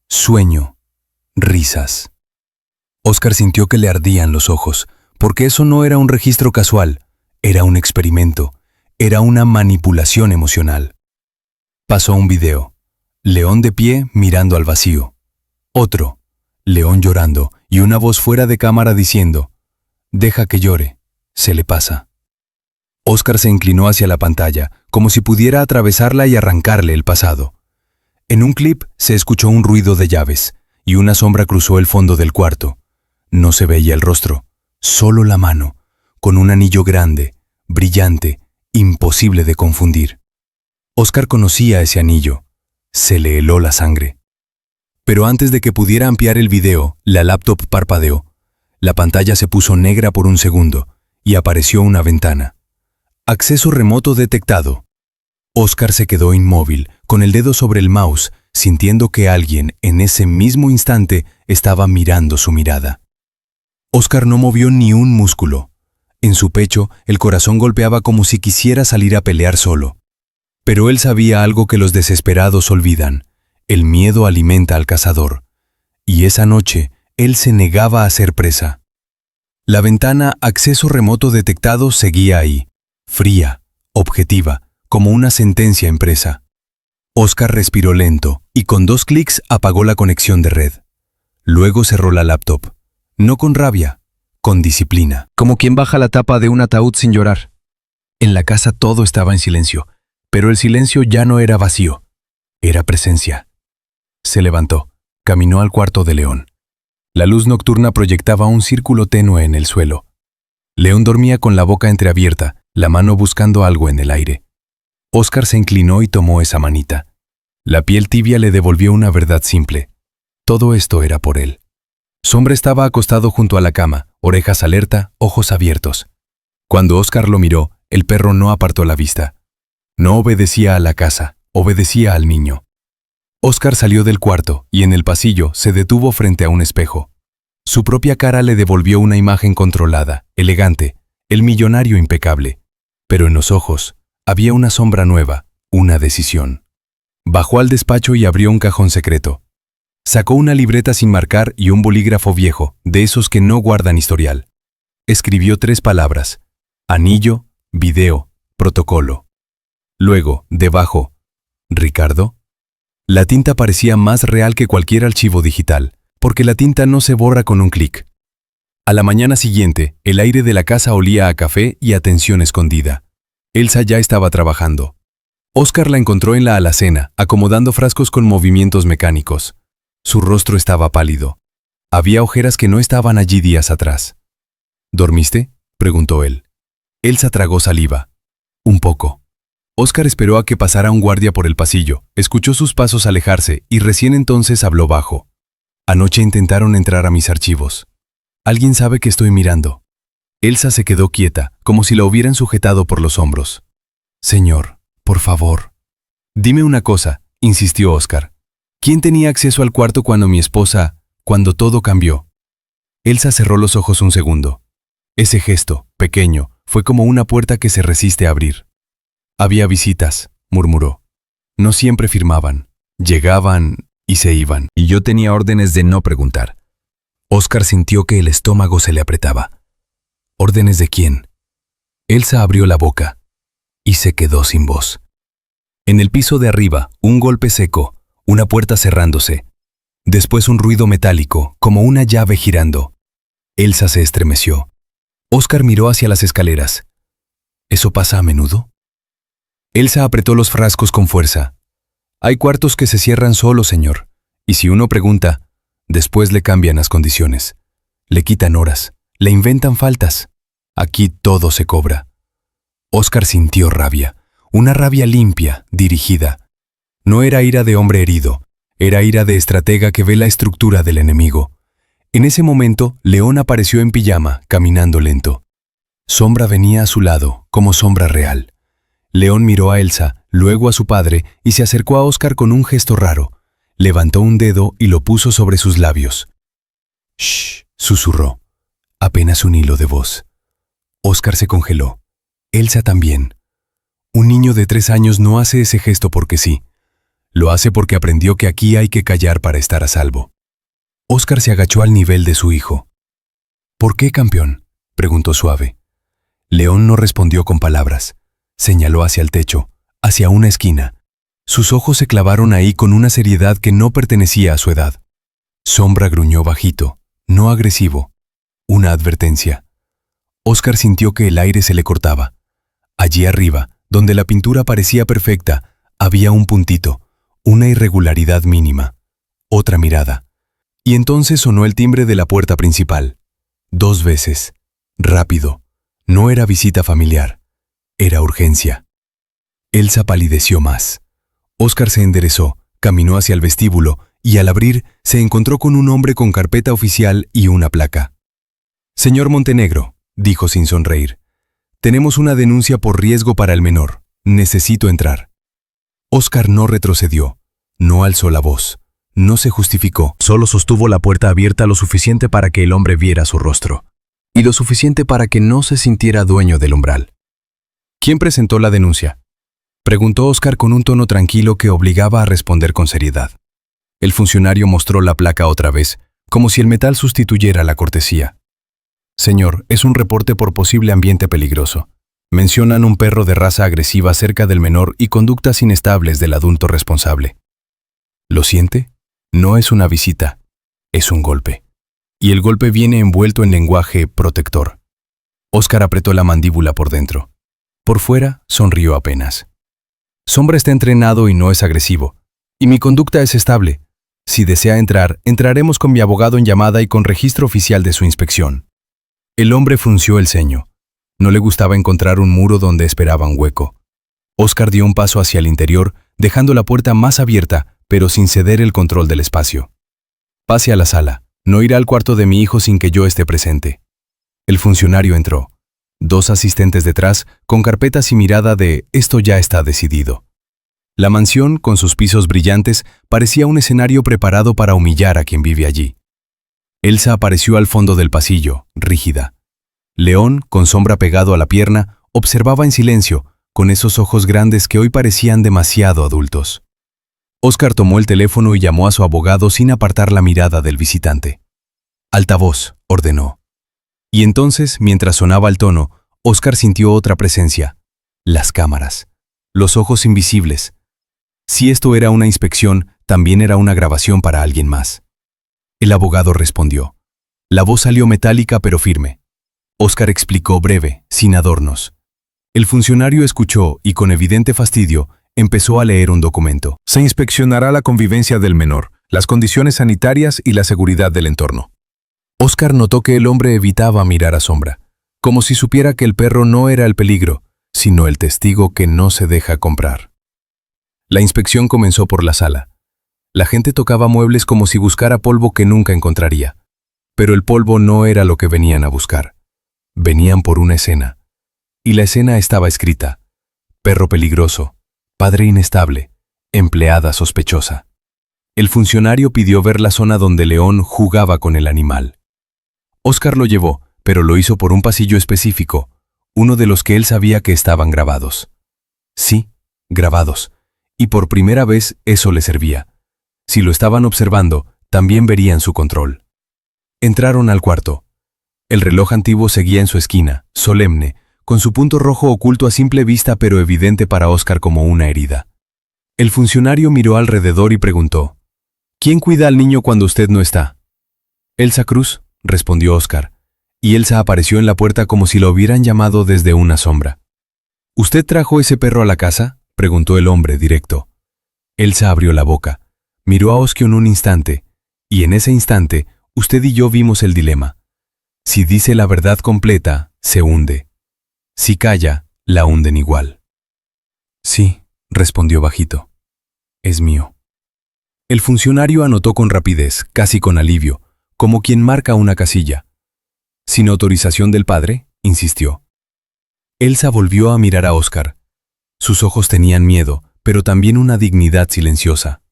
Sueño. Risas. Oscar sintió que le ardían los ojos, porque eso no era un registro casual, era un experimento, era una manipulación emocional. Pasó un video. León de pie mirando al vacío. Otro. León llorando y una voz fuera de cámara diciendo: «Deja que llore, se le pasa». Oscar se inclinó hacia la pantalla, como si pudiera atravesarla y arrancarle el pasado. En un clip se escuchó un ruido de llaves, y una sombra cruzó el fondo del cuarto. No se veía el rostro, solo la mano, con un anillo grande, brillante, imposible de confundir. Oscar conocía ese anillo. Se le heló la sangre. Pero antes de que pudiera ampliar el video, la laptop parpadeó. La pantalla se puso negra por un segundo, y apareció una ventana. Acceso remoto detectado. Oscar se quedó inmóvil, con el dedo sobre el mouse, sintiendo que alguien, en ese mismo instante, estaba mirando su mirada. Oscar no movió ni un músculo. En su pecho, el corazón golpeaba como si quisiera salir a pelear solo. Pero él sabía algo que los desesperados olvidan. El miedo alimenta al cazador. Y esa noche, él se negaba a ser presa. La ventana acceso remoto detectado seguía ahí, fría, objetiva, como una sentencia impresa. Oscar respiró lento y con 2 clics apagó la conexión de red. Luego cerró la laptop, no con rabia, con disciplina. Como quien baja la tapa de un ataúd sin llorar. En la casa todo estaba en silencio, pero el silencio ya no era vacío, era presencia. Se levantó, caminó al cuarto de León. La luz nocturna proyectaba un círculo tenue en el suelo. León dormía con la boca entreabierta, la mano buscando algo en el aire. Oscar se inclinó y tomó esa manita. La piel tibia le devolvió una verdad simple. Todo esto era por él. Sombra estaba acostado junto a la cama, orejas alerta, ojos abiertos. Cuando Oscar lo miró, el perro no apartó la vista. No obedecía a la casa, obedecía al niño. Oscar salió del cuarto y en el pasillo se detuvo frente a un espejo. Su propia cara le devolvió una imagen controlada, elegante, el millonario impecable. Pero en los ojos había una sombra nueva, una decisión. Bajó al despacho y abrió un cajón secreto. Sacó una libreta sin marcar y un bolígrafo viejo, de esos que no guardan historial. Escribió 3 palabras: anillo, video, protocolo. Luego, debajo, ¿Ricardo? La tinta parecía más real que cualquier archivo digital, porque la tinta no se borra con un clic. A la mañana siguiente, el aire de la casa olía a café y a tensión escondida. Elsa ya estaba trabajando. Oscar la encontró en la alacena, acomodando frascos con movimientos mecánicos. Su rostro estaba pálido. Había ojeras que no estaban allí días atrás. ¿Dormiste?, preguntó él. Elsa tragó saliva. Un poco. Óscar esperó a que pasara un guardia por el pasillo, escuchó sus pasos alejarse y recién entonces habló bajo. Anoche intentaron entrar a mis archivos. Alguien sabe que estoy mirando. Elsa se quedó quieta, como si la hubieran sujetado por los hombros. Señor, por favor. Dime una cosa, insistió Óscar. ¿Quién tenía acceso al cuarto cuando todo cambió? Elsa cerró los ojos un segundo. Ese gesto, pequeño, fue como una puerta que se resiste a abrir. Había visitas, murmuró. No siempre firmaban. Llegaban y se iban. Y yo tenía órdenes de no preguntar. Óscar sintió que el estómago se le apretaba. ¿Órdenes de quién? Elsa abrió la boca y se quedó sin voz. En el piso de arriba, un golpe seco, una puerta cerrándose. Después un ruido metálico, como una llave girando. Elsa se estremeció. Óscar miró hacia las escaleras. ¿Eso pasa a menudo? Elsa apretó los frascos con fuerza. Hay cuartos que se cierran solos, señor. Y si uno pregunta, después le cambian las condiciones. Le quitan horas, le inventan faltas. Aquí todo se cobra. Óscar sintió rabia, una rabia limpia, dirigida. No era ira de hombre herido, era ira de estratega que ve la estructura del enemigo. En ese momento, León apareció en pijama, caminando lento. Sombra venía a su lado, como sombra real. León miró a Elsa, luego a su padre, y se acercó a Óscar con un gesto raro. Levantó un dedo y lo puso sobre sus labios. «Shh», susurró. Apenas un hilo de voz. Óscar se congeló. Elsa también. Un niño de 3 años no hace ese gesto porque sí. Lo hace porque aprendió que aquí hay que callar para estar a salvo. Óscar se agachó al nivel de su hijo. «¿Por qué, campeón?», preguntó suave. León no respondió con palabras. Señaló hacia el techo, hacia una esquina. Sus ojos se clavaron ahí con una seriedad que no pertenecía a su edad. Sombra gruñó bajito, no agresivo. Una advertencia. Óscar sintió que el aire se le cortaba. Allí arriba, donde la pintura parecía perfecta, había un puntito, una irregularidad mínima. Otra mirada. Y entonces sonó el timbre de la puerta principal. 2 veces. Rápido. No era visita familiar. Era urgencia. Elsa palideció más. Óscar se enderezó, caminó hacia el vestíbulo y al abrir se encontró con un hombre con carpeta oficial y una placa. «Señor Montenegro», dijo sin sonreír, «tenemos una denuncia por riesgo para el menor. Necesito entrar». Óscar no retrocedió, no alzó la voz, no se justificó. Solo sostuvo la puerta abierta lo suficiente para que el hombre viera su rostro, y lo suficiente para que no se sintiera dueño del umbral. «¿Quién presentó la denuncia?», preguntó Óscar con un tono tranquilo que obligaba a responder con seriedad. El funcionario mostró la placa otra vez, como si el metal sustituyera la cortesía. «Señor, es un reporte por posible ambiente peligroso. Mencionan un perro de raza agresiva cerca del menor y conductas inestables del adulto responsable». «¿Lo siente? No es una visita, es un golpe. Y el golpe viene envuelto en lenguaje protector». Óscar apretó la mandíbula por dentro. Por fuera, sonrió apenas. «Sombra está entrenado y no es agresivo. Y mi conducta es estable. Si desea entrar, entraremos con mi abogado en llamada y con registro oficial de su inspección». El hombre frunció el ceño. No le gustaba encontrar un muro donde esperaba un hueco. Óscar dio un paso hacia el interior, dejando la puerta más abierta, pero sin ceder el control del espacio. «Pase a la sala. No irá al cuarto de mi hijo sin que yo esté presente». El funcionario entró. 2 asistentes detrás, con carpetas y mirada de «esto ya está decidido». La mansión, con sus pisos brillantes, parecía un escenario preparado para humillar a quien vive allí. Elsa apareció al fondo del pasillo, rígida. León, con sombra pegado a la pierna, observaba en silencio, con esos ojos grandes que hoy parecían demasiado adultos. Óscar tomó el teléfono y llamó a su abogado sin apartar la mirada del visitante. «Altavoz», ordenó. Y entonces, mientras sonaba el tono, Óscar sintió otra presencia. Las cámaras. Los ojos invisibles. Si esto era una inspección, también era una grabación para alguien más. El abogado respondió. La voz salió metálica pero firme. Óscar explicó breve, sin adornos. El funcionario escuchó y con evidente fastidio empezó a leer un documento. Se inspeccionará la convivencia del menor, las condiciones sanitarias y la seguridad del entorno. Óscar notó que el hombre evitaba mirar a Sombra, como si supiera que el perro no era el peligro, sino el testigo que no se deja comprar. La inspección comenzó por la sala. La gente tocaba muebles como si buscara polvo que nunca encontraría. Pero el polvo no era lo que venían a buscar. Venían por una escena. Y la escena estaba escrita: perro peligroso, padre inestable, empleada sospechosa. El funcionario pidió ver la zona donde León jugaba con el animal. Óscar lo llevó, pero lo hizo por un pasillo específico, uno de los que él sabía que estaban grabados. Sí, grabados. Y por primera vez eso le servía. Si lo estaban observando, también verían su control. Entraron al cuarto. El reloj antiguo seguía en su esquina, solemne, con su punto rojo oculto a simple vista pero evidente para Óscar como una herida. El funcionario miró alrededor y preguntó: ¿Quién cuida al niño cuando usted no está? Elsa Cruz, respondió Óscar, y Elsa apareció en la puerta como si lo hubieran llamado desde una sombra. ¿Usted trajo ese perro a la casa?, preguntó el hombre directo. Elsa abrió la boca, miró a Oskion un instante, y en ese instante usted y yo vimos el dilema. Si dice la verdad completa, se hunde. Si calla, la hunden igual. Sí, respondió bajito. Es mío. El funcionario anotó con rapidez, casi con alivio, como quien marca una casilla. ¿Sin autorización del padre?, insistió. Elsa volvió a mirar a Óscar. Sus ojos tenían miedo, pero también una dignidad silenciosa.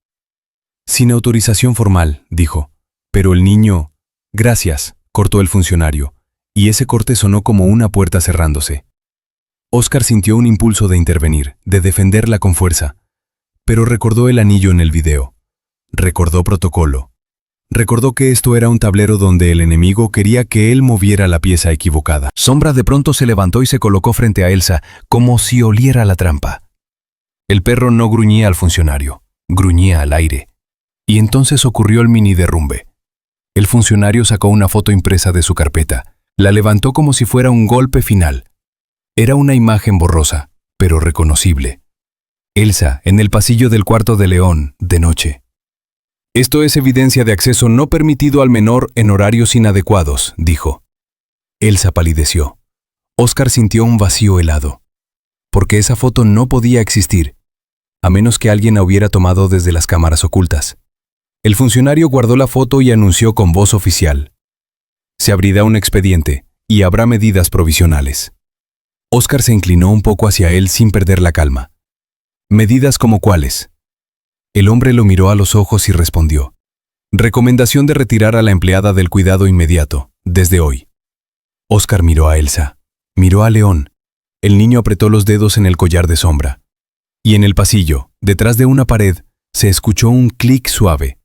Sin autorización formal, dijo. Pero el niño... Gracias, cortó el funcionario, y ese corte sonó como una puerta cerrándose. Óscar sintió un impulso de intervenir, de defenderla con fuerza, pero recordó el anillo en el video. Recordó protocolo. Recordó que esto era un tablero donde el enemigo quería que él moviera la pieza equivocada. Sombra de pronto se levantó y se colocó frente a Elsa, como si oliera la trampa. El perro no gruñía al funcionario, gruñía al aire. Y entonces ocurrió el mini derrumbe. El funcionario sacó una foto impresa de su carpeta, la levantó como si fuera un golpe final. Era una imagen borrosa, pero reconocible. Elsa, en el pasillo del cuarto de León, de noche. Esto es evidencia de acceso no permitido al menor en horarios inadecuados, dijo. Elsa palideció. Óscar sintió un vacío helado. Porque esa foto no podía existir, a menos que alguien la hubiera tomado desde las cámaras ocultas. El funcionario guardó la foto y anunció con voz oficial: se abrirá un expediente y habrá medidas provisionales. Óscar se inclinó un poco hacia él sin perder la calma. ¿Medidas como cuáles? El hombre lo miró a los ojos y respondió: recomendación de retirar a la empleada del cuidado inmediato, desde hoy. Óscar miró a Elsa, miró a León. El niño apretó los dedos en el collar de sombra. Y en el pasillo, detrás de una pared, se escuchó un clic suave,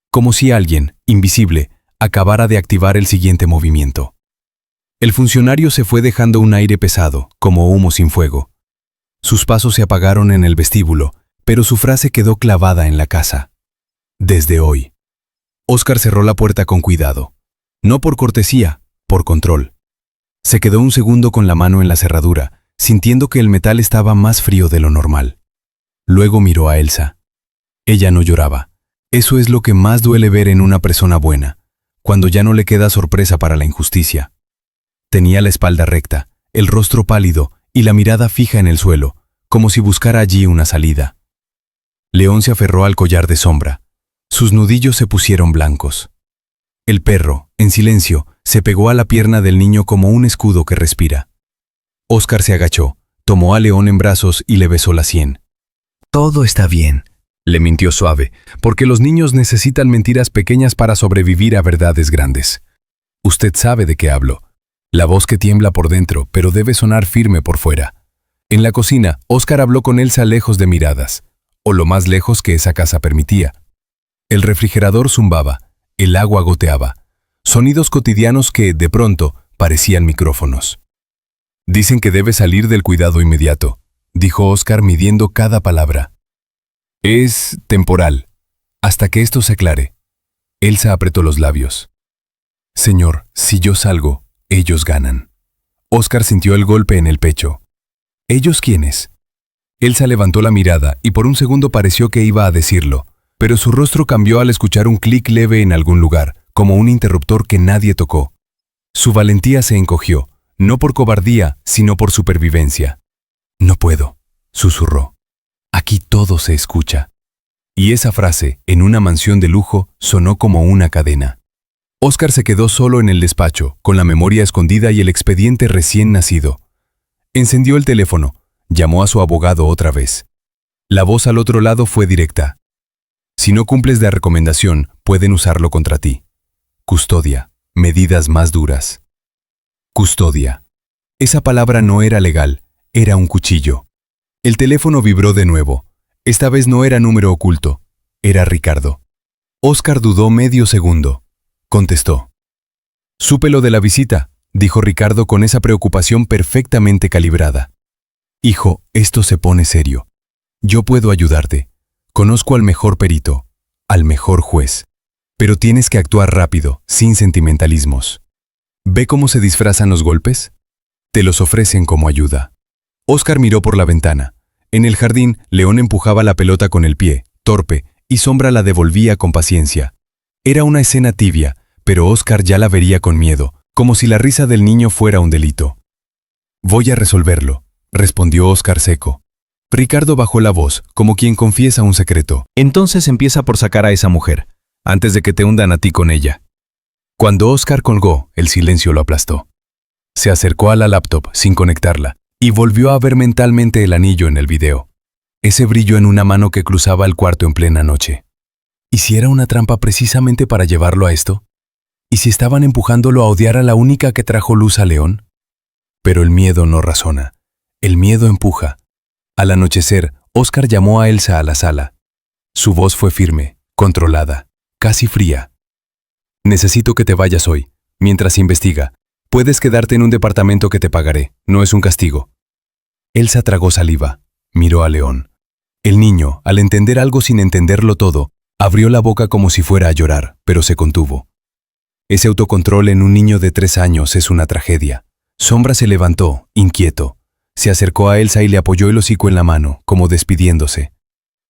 como si alguien, invisible, acabara de activar el siguiente movimiento. El funcionario se fue dejando un aire pesado, como humo sin fuego. Sus pasos se apagaron en el vestíbulo, pero su frase quedó clavada en la casa. Desde hoy. Óscar cerró la puerta con cuidado. No por cortesía, por control. Se quedó un segundo con la mano en la cerradura, sintiendo que el metal estaba más frío de lo normal. Luego miró a Elsa. Ella no lloraba. Eso es lo que más duele ver en una persona buena, cuando ya no le queda sorpresa para la injusticia. Tenía la espalda recta, el rostro pálido y la mirada fija en el suelo, como si buscara allí una salida. León se aferró al collar de sombra. Sus nudillos se pusieron blancos. El perro, en silencio, se pegó a la pierna del niño como un escudo que respira. Óscar se agachó, tomó a León en brazos y le besó la sien. Todo está bien, le mintió suave, porque los niños necesitan mentiras pequeñas para sobrevivir a verdades grandes. Usted sabe de qué hablo. La voz que tiembla por dentro, pero debe sonar firme por fuera. En la cocina, Óscar habló con Elsa lejos de miradas, o lo más lejos que esa casa permitía. El refrigerador zumbaba, el agua goteaba, sonidos cotidianos que, de pronto, parecían micrófonos. Dicen que debe salir del cuidado inmediato, dijo Óscar midiendo cada palabra. Es temporal, hasta que esto se aclare. Elsa apretó los labios. Señor, si yo salgo, ellos ganan. Óscar sintió el golpe en el pecho. ¿Ellos quiénes? Elsa levantó la mirada y por un segundo pareció que iba a decirlo, pero su rostro cambió al escuchar un clic leve en algún lugar, como un interruptor que nadie tocó. Su valentía se encogió, no por cobardía, sino por supervivencia. No puedo, susurró. Aquí todo se escucha. Y esa frase, en una mansión de lujo, sonó como una cadena. Óscar se quedó solo en el despacho, con la memoria escondida y el expediente recién nacido. Encendió el teléfono, llamó a su abogado otra vez. La voz al otro lado fue directa. Si no cumples la recomendación, pueden usarlo contra ti. Custodia, medidas más duras. Custodia. Esa palabra no era legal, era un cuchillo. El teléfono vibró de nuevo. Esta vez no era número oculto, era Ricardo. Óscar dudó medio segundo. Contestó. Supe lo de la visita, dijo Ricardo con esa preocupación perfectamente calibrada. Hijo, esto se pone serio. Yo puedo ayudarte. Conozco al mejor perito, al mejor juez. Pero tienes que actuar rápido, sin sentimentalismos. ¿Ve cómo se disfrazan los golpes? Te los ofrecen como ayuda. Óscar miró por la ventana. En el jardín, León empujaba la pelota con el pie, torpe, y Sombra la devolvía con paciencia. Era una escena tibia, pero Óscar ya la vería con miedo, como si la risa del niño fuera un delito. Voy a resolverlo, respondió Óscar seco. Ricardo bajó la voz, como quien confiesa un secreto. Entonces empieza por sacar a esa mujer, antes de que te hundan a ti con ella. Cuando Óscar colgó, el silencio lo aplastó. Se acercó a la laptop sin conectarla y volvió a ver mentalmente el anillo en el video. Ese brillo en una mano que cruzaba el cuarto en plena noche. ¿Y si era una trampa precisamente para llevarlo a esto? ¿Y si estaban empujándolo a odiar a la única que trajo luz a León? Pero el miedo no razona. El miedo empuja. Al anochecer, Óscar llamó a Elsa a la sala. Su voz fue firme, controlada, casi fría. Necesito que te vayas hoy, mientras investiga. Puedes quedarte en un departamento que te pagaré, no es un castigo. Elsa tragó saliva, miró a León. El niño, al entender algo sin entenderlo todo, abrió la boca como si fuera a llorar, pero se contuvo. Ese autocontrol en un niño de 3 años es una tragedia. Sombra se levantó, inquieto. Se acercó a Elsa y le apoyó el hocico en la mano, como despidiéndose.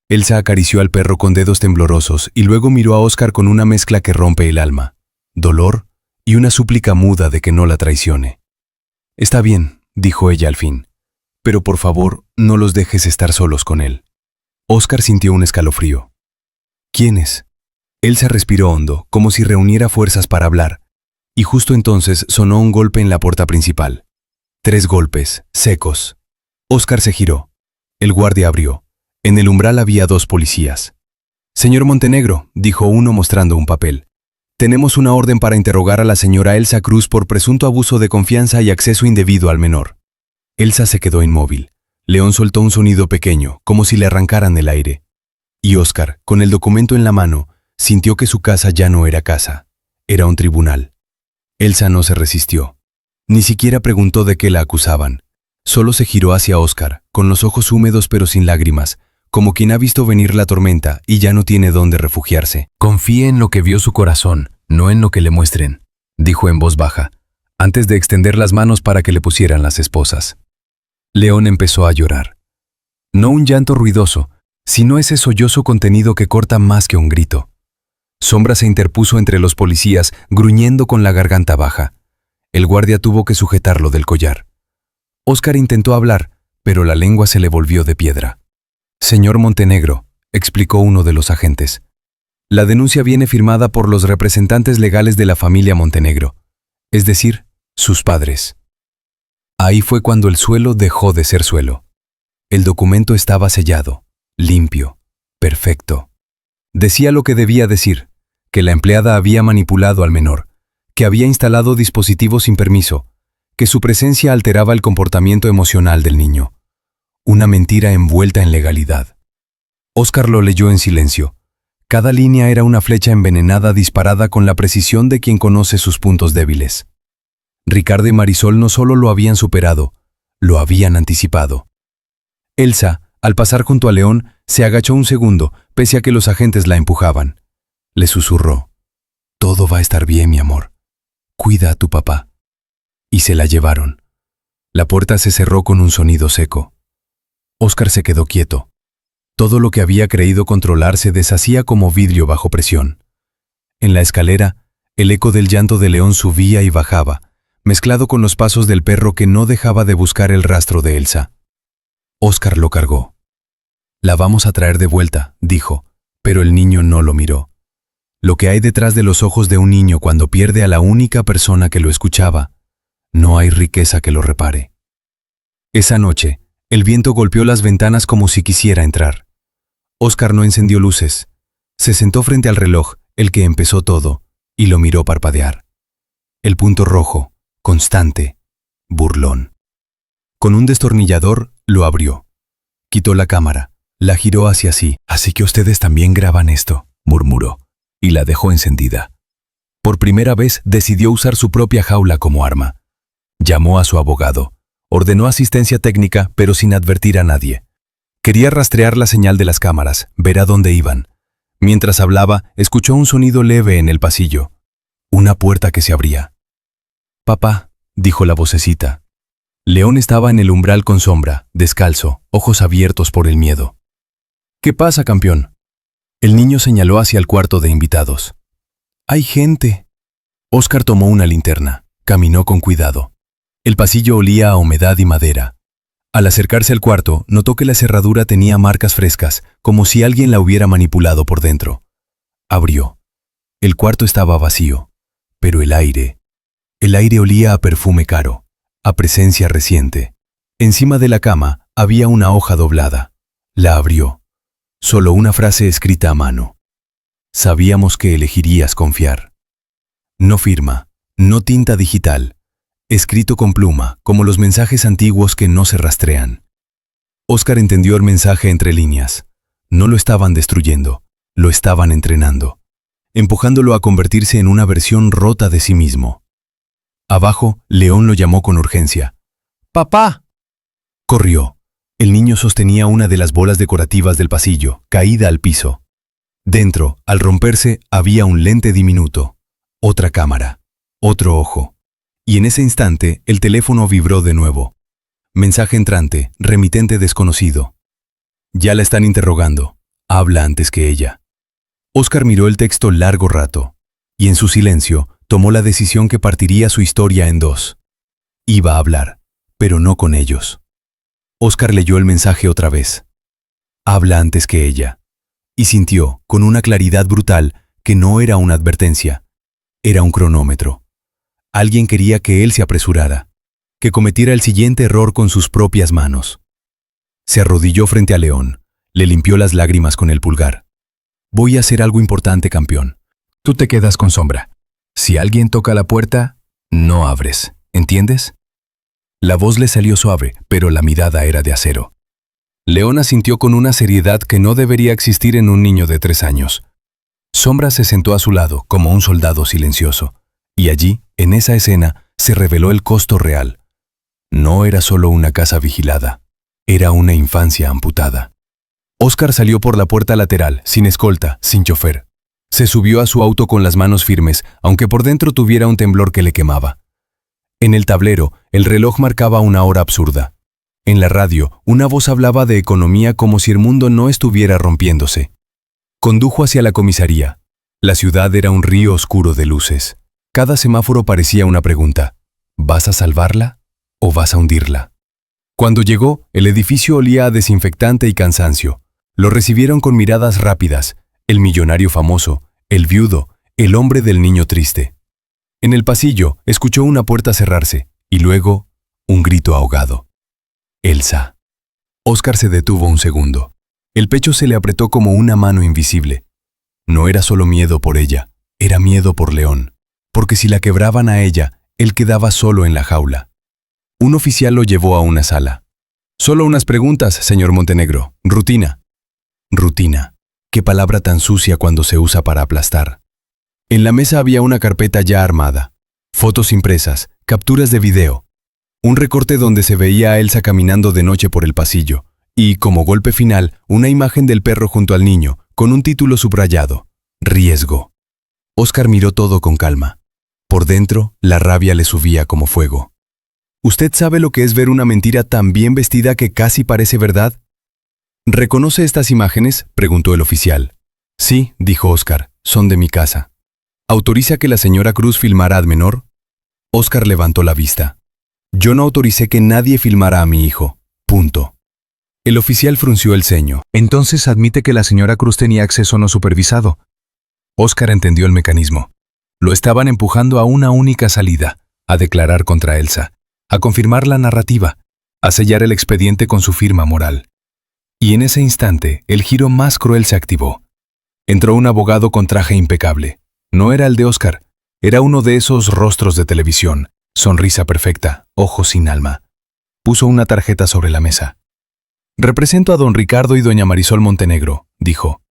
Elsa acarició al perro con dedos temblorosos y luego miró a Óscar con una mezcla que rompe el alma. Dolor y una súplica muda de que no la traicione. Está bien, dijo ella al fin. Pero por favor, no los dejes estar solos con él. Óscar sintió un escalofrío. ¿Quiénes? Elsa respiró hondo, como si reuniera fuerzas para hablar, y justo entonces sonó un golpe en la puerta principal. 3 golpes, secos. Óscar se giró. El guardia abrió. En el umbral había 2 policías. Señor Montenegro, dijo uno mostrando un papel. Tenemos una orden para interrogar a la señora Elsa Cruz por presunto abuso de confianza y acceso indebido al menor. Elsa se quedó inmóvil. León soltó un sonido pequeño, como si le arrancaran el aire. Y Óscar, con el documento en la mano, sintió que su casa ya no era casa. Era un tribunal. Elsa no se resistió. Ni siquiera preguntó de qué la acusaban. Solo se giró hacia Óscar, con los ojos húmedos pero sin lágrimas, como quien ha visto venir la tormenta y ya no tiene dónde refugiarse. Confíe en lo que vio su corazón, no en lo que le muestren, dijo en voz baja, antes de extender las manos para que le pusieran las esposas. León empezó a llorar. No un llanto ruidoso, sino ese sollozo contenido que corta más que un grito. Sombra se interpuso entre los policías, gruñendo con la garganta baja. El guardia tuvo que sujetarlo del collar. Óscar intentó hablar, pero la lengua se le volvió de piedra. Señor Montenegro, explicó uno de los agentes. La denuncia viene firmada por los representantes legales de la familia Montenegro, es decir, sus padres. Ahí fue cuando el suelo dejó de ser suelo. El documento estaba sellado, limpio, perfecto. Decía lo que debía decir, que la empleada había manipulado al menor, que había instalado dispositivos sin permiso, que su presencia alteraba el comportamiento emocional del niño. Una mentira envuelta en legalidad. Óscar lo leyó en silencio. Cada línea era una flecha envenenada disparada con la precisión de quien conoce sus puntos débiles. Ricardo y Marisol no solo lo habían superado, lo habían anticipado. Elsa, al pasar junto a León, se agachó un segundo, pese a que los agentes la empujaban. Le susurró: «Todo va a estar bien, mi amor. Cuida a tu papá». Y se la llevaron. La puerta se cerró con un sonido seco. Óscar se quedó quieto. Todo lo que había creído controlar se deshacía como vidrio bajo presión. En la escalera, el eco del llanto de León subía y bajaba, mezclado con los pasos del perro que no dejaba de buscar el rastro de Elsa. Óscar lo cargó. «La vamos a traer de vuelta», dijo, pero el niño no lo miró. Lo que hay detrás de los ojos de un niño cuando pierde a la única persona que lo escuchaba, no hay riqueza que lo repare. Esa noche, el viento golpeó las ventanas como si quisiera entrar. Óscar no encendió luces. Se sentó frente al reloj, el que empezó todo, y lo miró parpadear. El punto rojo, constante, burlón. Con un destornillador, lo abrió. Quitó la cámara, la giró hacia sí. «Así que ustedes también graban esto», murmuró, y la dejó encendida. Por primera vez decidió usar su propia jaula como arma. Llamó a su abogado. Ordenó asistencia técnica, pero sin advertir a nadie. Quería rastrear la señal de las cámaras, ver a dónde iban. Mientras hablaba, escuchó un sonido leve en el pasillo. Una puerta que se abría. «Papá», dijo la vocecita. León estaba en el umbral con sombra, descalzo, ojos abiertos por el miedo. «¿Qué pasa, campeón?». El niño señaló hacia el cuarto de invitados. «Hay gente». Óscar tomó una linterna, caminó con cuidado. El pasillo olía a humedad y madera. Al acercarse al cuarto, notó que la cerradura tenía marcas frescas, como si alguien la hubiera manipulado por dentro. Abrió. El cuarto estaba vacío, pero el aire olía a perfume caro, a presencia reciente. Encima de la cama había una hoja doblada. La abrió. Solo una frase escrita a mano. «Sabíamos que elegirías confiar». No firma, no tinta digital. Escrito con pluma, como los mensajes antiguos que no se rastrean. Óscar entendió el mensaje entre líneas. No lo estaban destruyendo, lo estaban entrenando, empujándolo a convertirse en una versión rota de sí mismo. Abajo, León lo llamó con urgencia. «¡Papá!». Corrió. El niño sostenía una de las bolas decorativas del pasillo, caída al piso. Dentro, al romperse, había un lente diminuto, otra cámara, otro ojo. Y en ese instante, el teléfono vibró de nuevo. Mensaje entrante, remitente desconocido. «Ya la están interrogando. Habla antes que ella». Óscar miró el texto largo rato, y en su silencio, tomó la decisión que partiría su historia en dos. Iba a hablar, pero no con ellos. Óscar leyó el mensaje otra vez. «Habla antes que ella». Y sintió, con una claridad brutal, que no era una advertencia. Era un cronómetro. Alguien quería que él se apresurara, que cometiera el siguiente error con sus propias manos. Se arrodilló frente a León, le limpió las lágrimas con el pulgar. «Voy a hacer algo importante, campeón. Tú te quedas con sombra. Si alguien toca la puerta, no abres, ¿entiendes?». La voz le salió suave, pero la mirada era de acero. León asintió con una seriedad que no debería existir en un niño de 3 años. Sombra se sentó a su lado, como un soldado silencioso. Y allí, en esa escena, se reveló el costo real. No era solo una casa vigilada, era una infancia amputada. Óscar salió por la puerta lateral, sin escolta, sin chofer. Se subió a su auto con las manos firmes, aunque por dentro tuviera un temblor que le quemaba. En el tablero, el reloj marcaba una hora absurda. En la radio, una voz hablaba de economía como si el mundo no estuviera rompiéndose. Condujo hacia la comisaría. La ciudad era un río oscuro de luces. Cada semáforo parecía una pregunta. ¿Vas a salvarla o vas a hundirla? Cuando llegó, el edificio olía a desinfectante y cansancio. Lo recibieron con miradas rápidas. El millonario famoso, el viudo, el hombre del niño triste. En el pasillo, escuchó una puerta cerrarse y luego un grito ahogado. «Elsa». Óscar se detuvo un segundo. El pecho se le apretó como una mano invisible. No era solo miedo por ella, era miedo por León. Porque si la quebraban a ella, él quedaba solo en la jaula. Un oficial lo llevó a una sala. «Solo unas preguntas, señor Montenegro. Rutina». Rutina. Qué palabra tan sucia cuando se usa para aplastar. En la mesa había una carpeta ya armada. Fotos impresas, capturas de video. Un recorte donde se veía a Elsa caminando de noche por el pasillo. Y, como golpe final, una imagen del perro junto al niño, con un título subrayado. Riesgo. Óscar miró todo con calma. Por dentro, la rabia le subía como fuego. ¿Usted sabe lo que es ver una mentira tan bien vestida que casi parece verdad? ¿Reconoce estas imágenes?, preguntó el oficial. Sí, dijo Óscar, son de mi casa. ¿Autoriza que la señora Cruz filmara a menor? Óscar levantó la vista. Yo no autoricé que nadie filmara a mi hijo. Punto. El oficial frunció el ceño. Entonces admite que la señora Cruz tenía acceso no supervisado. Óscar entendió el mecanismo. Lo estaban empujando a una única salida, a declarar contra Elsa, a confirmar la narrativa, a sellar el expediente con su firma moral. Y en ese instante, el giro más cruel se activó. Entró un abogado con traje impecable. No era el de Óscar, era uno de esos rostros de televisión, sonrisa perfecta, ojos sin alma. Puso una tarjeta sobre la mesa. «Represento a don Ricardo y doña Marisol Montenegro», dijo.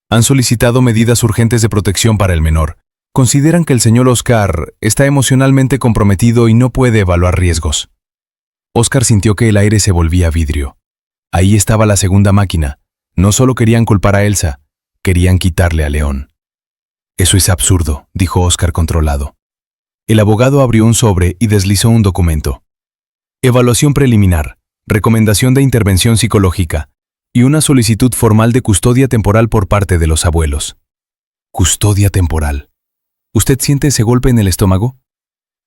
«Han solicitado medidas urgentes de protección para el menor. Consideran que el señor Óscar está emocionalmente comprometido y no puede evaluar riesgos». Óscar sintió que el aire se volvía vidrio. Ahí estaba la segunda máquina. No solo querían culpar a Elsa, querían quitarle a León. «Eso es absurdo», dijo Óscar controlado. El abogado abrió un sobre y deslizó un documento. Evaluación preliminar, recomendación de intervención psicológica y una solicitud formal de custodia temporal por parte de los abuelos. Custodia temporal. ¿Usted siente ese golpe en el estómago?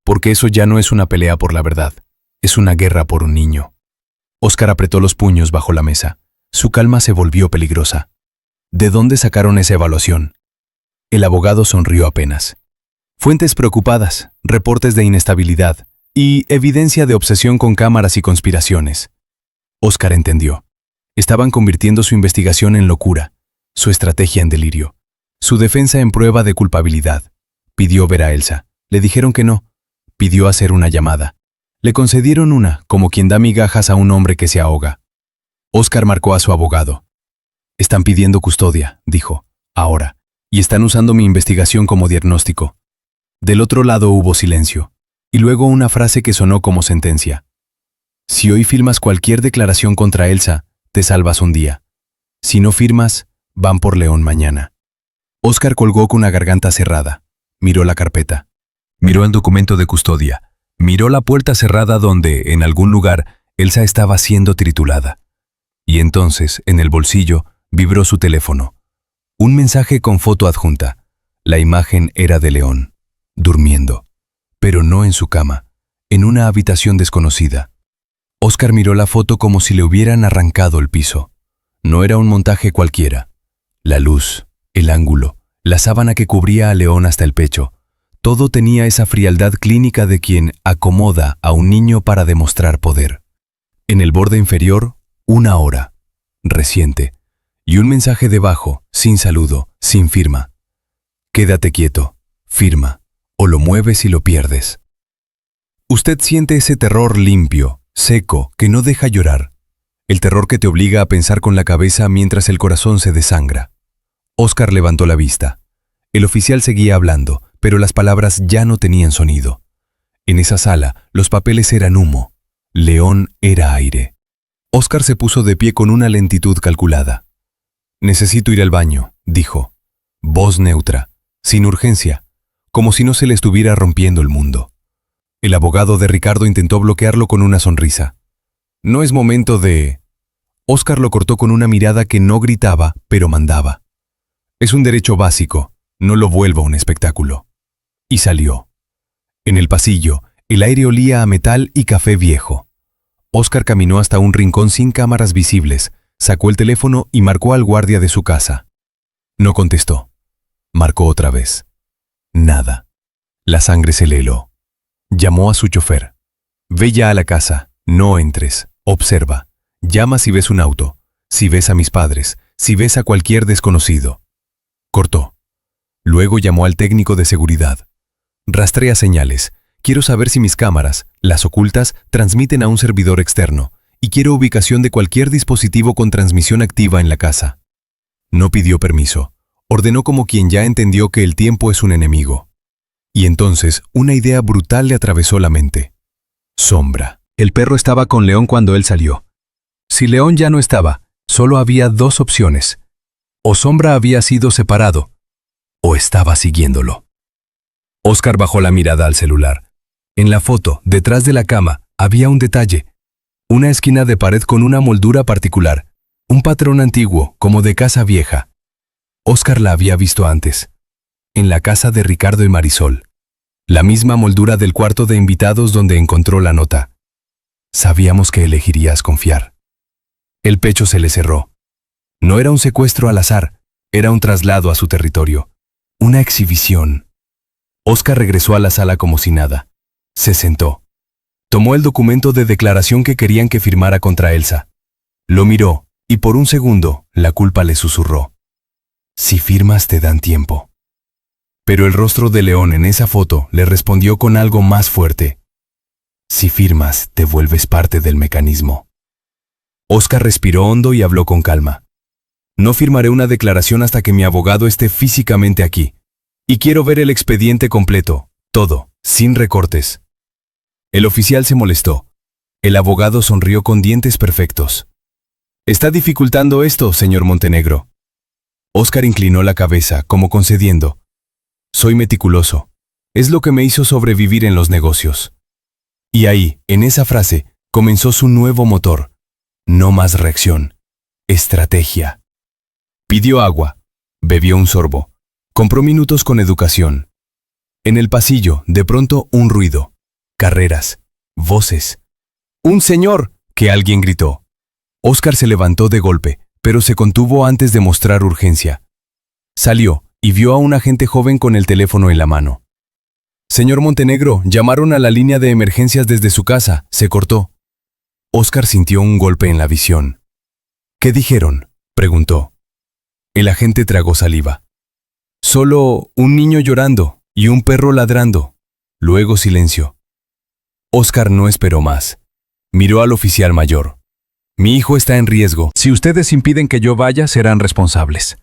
Porque eso ya no es una pelea por la verdad, es una guerra por un niño. Óscar apretó los puños bajo la mesa. Su calma se volvió peligrosa. ¿De dónde sacaron esa evaluación? El abogado sonrió apenas. Fuentes preocupadas, reportes de inestabilidad y evidencia de obsesión con cámaras y conspiraciones. Óscar entendió. Estaban convirtiendo su investigación en locura, su estrategia en delirio, su defensa en prueba de culpabilidad. Pidió ver a Elsa. Le dijeron que no. Pidió hacer una llamada. Le concedieron una, como quien da migajas a un hombre que se ahoga. Óscar marcó a su abogado. «Están pidiendo custodia», dijo, «ahora, y están usando mi investigación como diagnóstico». Del otro lado hubo silencio, y luego una frase que sonó como sentencia. «Si hoy firmas cualquier declaración contra Elsa, te salvas un día. Si no firmas, van por León mañana». Óscar colgó con la garganta cerrada. Miró la carpeta. Miró el documento de custodia. Miró la puerta cerrada donde, en algún lugar, Elsa estaba siendo triturada. Y entonces, en el bolsillo, vibró su teléfono. Un mensaje con foto adjunta. La imagen era de León, durmiendo, pero no en su cama, en una habitación desconocida. Óscar miró la foto como si le hubieran arrancado el piso. No era un montaje cualquiera. La luz, el ángulo, la sábana que cubría a León hasta el pecho, todo tenía esa frialdad clínica de quien acomoda a un niño para demostrar poder. En el borde inferior, una hora, reciente, y un mensaje debajo, sin saludo, sin firma. «Quédate quieto, firma, o lo mueves y lo pierdes». Usted siente ese terror limpio, seco, que no deja llorar. El terror que te obliga a pensar con la cabeza mientras el corazón se desangra. Óscar levantó la vista. El oficial seguía hablando, pero las palabras ya no tenían sonido. En esa sala, los papeles eran humo. León era aire. Óscar se puso de pie con una lentitud calculada. «Necesito ir al baño», dijo. Voz neutra, sin urgencia, como si no se le estuviera rompiendo el mundo. El abogado de Ricardo intentó bloquearlo con una sonrisa. «No es momento de...». Óscar lo cortó con una mirada que no gritaba, pero mandaba. «Es un derecho básico, no lo vuelva un espectáculo». Y salió. En el pasillo, el aire olía a metal y café viejo. Óscar caminó hasta un rincón sin cámaras visibles, sacó el teléfono y marcó al guardia de su casa. No contestó. Marcó otra vez. Nada. La sangre se le heló. Llamó a su chofer. «Ve ya a la casa, no entres, observa. Llama si ves un auto, si ves a mis padres, si ves a cualquier desconocido». Cortó. Luego llamó al técnico de seguridad. «Rastrea señales. Quiero saber si mis cámaras, las ocultas, transmiten a un servidor externo, y quiero ubicación de cualquier dispositivo con transmisión activa en la casa». No pidió permiso. Ordenó como quien ya entendió que el tiempo es un enemigo. Y entonces una idea brutal le atravesó la mente. Sombra. El perro estaba con León cuando él salió. Si León ya no estaba, solo había dos opciones. O Sombra había sido separado, o estaba siguiéndolo. Óscar bajó la mirada al celular. En la foto, detrás de la cama, había un detalle. Una esquina de pared con una moldura particular. Un patrón antiguo, como de casa vieja. Óscar la había visto antes. En la casa de Ricardo y Marisol. La misma moldura del cuarto de invitados donde encontró la nota. Sabíamos que elegirías confiar. El pecho se le cerró. No era un secuestro al azar, era un traslado a su territorio. Una exhibición. Óscar regresó a la sala como si nada. Se sentó. Tomó el documento de declaración que querían que firmara contra Elsa. Lo miró, y por un segundo, la culpa le susurró. Si firmas te dan tiempo. Pero el rostro de León en esa foto le respondió con algo más fuerte. Si firmas, te vuelves parte del mecanismo. Óscar respiró hondo y habló con calma. No firmaré una declaración hasta que mi abogado esté físicamente aquí. Y quiero ver el expediente completo, todo, sin recortes. El oficial se molestó. El abogado sonrió con dientes perfectos. Está dificultando esto, señor Montenegro. Óscar inclinó la cabeza, como concediendo. Soy meticuloso. Es lo que me hizo sobrevivir en los negocios. Y ahí, en esa frase, comenzó su nuevo motor. No más reacción. Estrategia. Pidió agua. Bebió un sorbo. Compró minutos con educación. En el pasillo, de pronto, un ruido. Carreras. Voces. ¡Un señor!, que alguien gritó. Óscar se levantó de golpe, pero se contuvo antes de mostrar urgencia. Salió y vio a un agente joven con el teléfono en la mano. Señor Montenegro, llamaron a la línea de emergencias desde su casa. Se cortó. Óscar sintió un golpe en la visión. ¿Qué dijeron?, preguntó. El agente tragó saliva. Solo un niño llorando y un perro ladrando. Luego silencio. Óscar no esperó más. Miró al oficial mayor. Mi hijo está en riesgo. Si ustedes impiden que yo vaya, serán responsables.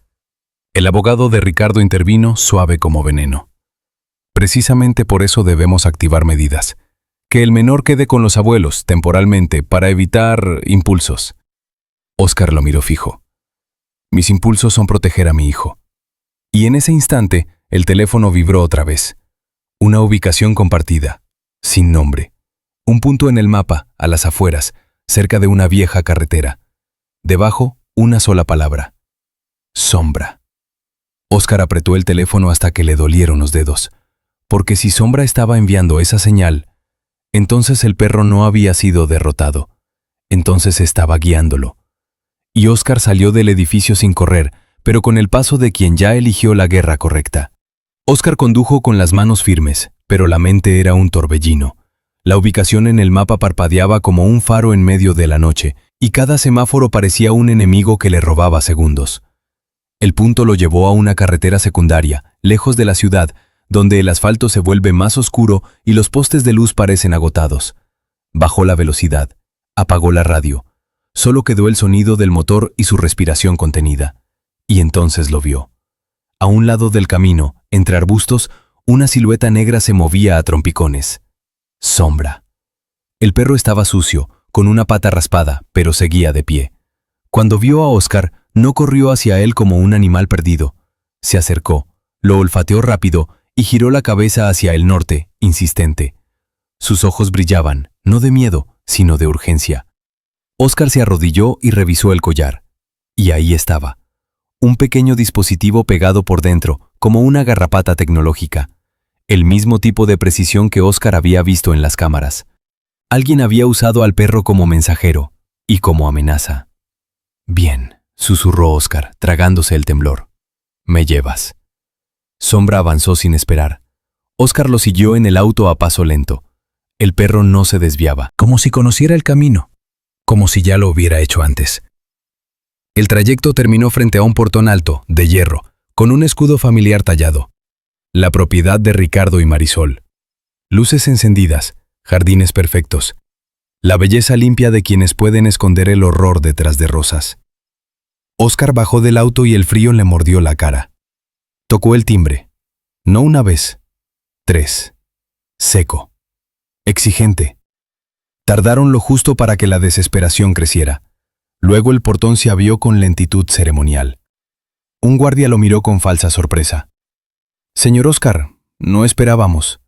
El abogado de Ricardo intervino, suave como veneno. Precisamente por eso debemos activar medidas. Que el menor quede con los abuelos, temporalmente, para evitar impulsos. Óscar lo miró fijo. Mis impulsos son proteger a mi hijo. Y en ese instante, el teléfono vibró otra vez. Una ubicación compartida, sin nombre. Un punto en el mapa, a las afueras, cerca de una vieja carretera. Debajo, una sola palabra. Sombra. Óscar apretó el teléfono hasta que le dolieron los dedos. Porque si Sombra estaba enviando esa señal, entonces el perro no había sido derrotado. Entonces estaba guiándolo. Y Óscar salió del edificio sin correr, pero con el paso de quien ya eligió la guerra correcta. Óscar condujo con las manos firmes, pero la mente era un torbellino. La ubicación en el mapa parpadeaba como un faro en medio de la noche, y cada semáforo parecía un enemigo que le robaba segundos. El punto lo llevó a una carretera secundaria, lejos de la ciudad, donde el asfalto se vuelve más oscuro y los postes de luz parecen agotados. Bajó la velocidad, apagó la radio. Solo quedó el sonido del motor y su respiración contenida. Y entonces lo vio. A un lado del camino, entre arbustos, una silueta negra se movía a trompicones. Sombra. El perro estaba sucio, con una pata raspada, pero seguía de pie. Cuando vio a Óscar, no corrió hacia él como un animal perdido. Se acercó, lo olfateó rápido y giró la cabeza hacia el norte, insistente. Sus ojos brillaban, no de miedo, sino de urgencia. Óscar se arrodilló y revisó el collar. Y ahí estaba. Un pequeño dispositivo pegado por dentro, como una garrapata tecnológica. El mismo tipo de precisión que Óscar había visto en las cámaras. Alguien había usado al perro como mensajero y como amenaza. Bien, susurró Óscar, tragándose el temblor. Me llevas. Sombra avanzó sin esperar. Óscar lo siguió en el auto a paso lento. El perro no se desviaba, como si conociera el camino, como si ya lo hubiera hecho antes. El trayecto terminó frente a un portón alto, de hierro, con un escudo familiar tallado. La propiedad de Ricardo y Marisol. Luces encendidas, jardines perfectos. La belleza limpia de quienes pueden esconder el horror detrás de rosas. Óscar bajó del auto y el frío le mordió la cara. Tocó el timbre. No una vez. 3. Seco. Exigente. Tardaron lo justo para que la desesperación creciera. Luego el portón se abrió con lentitud ceremonial. Un guardia lo miró con falsa sorpresa. Señor Óscar, no esperábamos.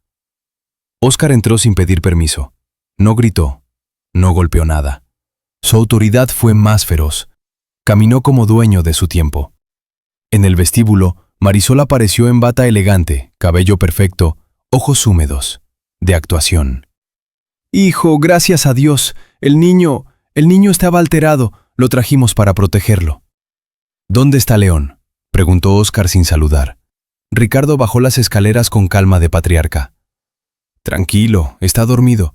Óscar entró sin pedir permiso. No gritó. No golpeó nada. Su autoridad fue más feroz. Caminó como dueño de su tiempo. En el vestíbulo, Marisol apareció en bata elegante, cabello perfecto, ojos húmedos, de actuación. Hijo, gracias a Dios. El niño estaba alterado. Lo trajimos para protegerlo. ¿Dónde está León?, preguntó Óscar sin saludar. Ricardo bajó las escaleras con calma de patriarca. Tranquilo, está dormido.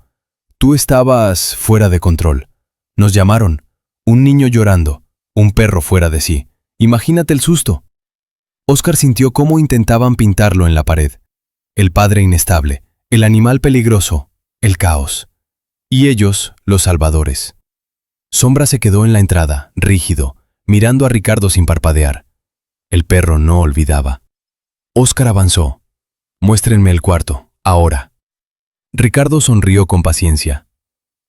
Tú estabas fuera de control. Nos llamaron. Un niño llorando, un perro fuera de sí. Imagínate el susto. Óscar sintió cómo intentaban pintarlo en la pared. El padre inestable, el animal peligroso, el caos. Y ellos, los salvadores. Sombra se quedó en la entrada, rígido, mirando a Ricardo sin parpadear. El perro no olvidaba. Óscar avanzó. Muéstrenme el cuarto, ahora. Ricardo sonrió con paciencia.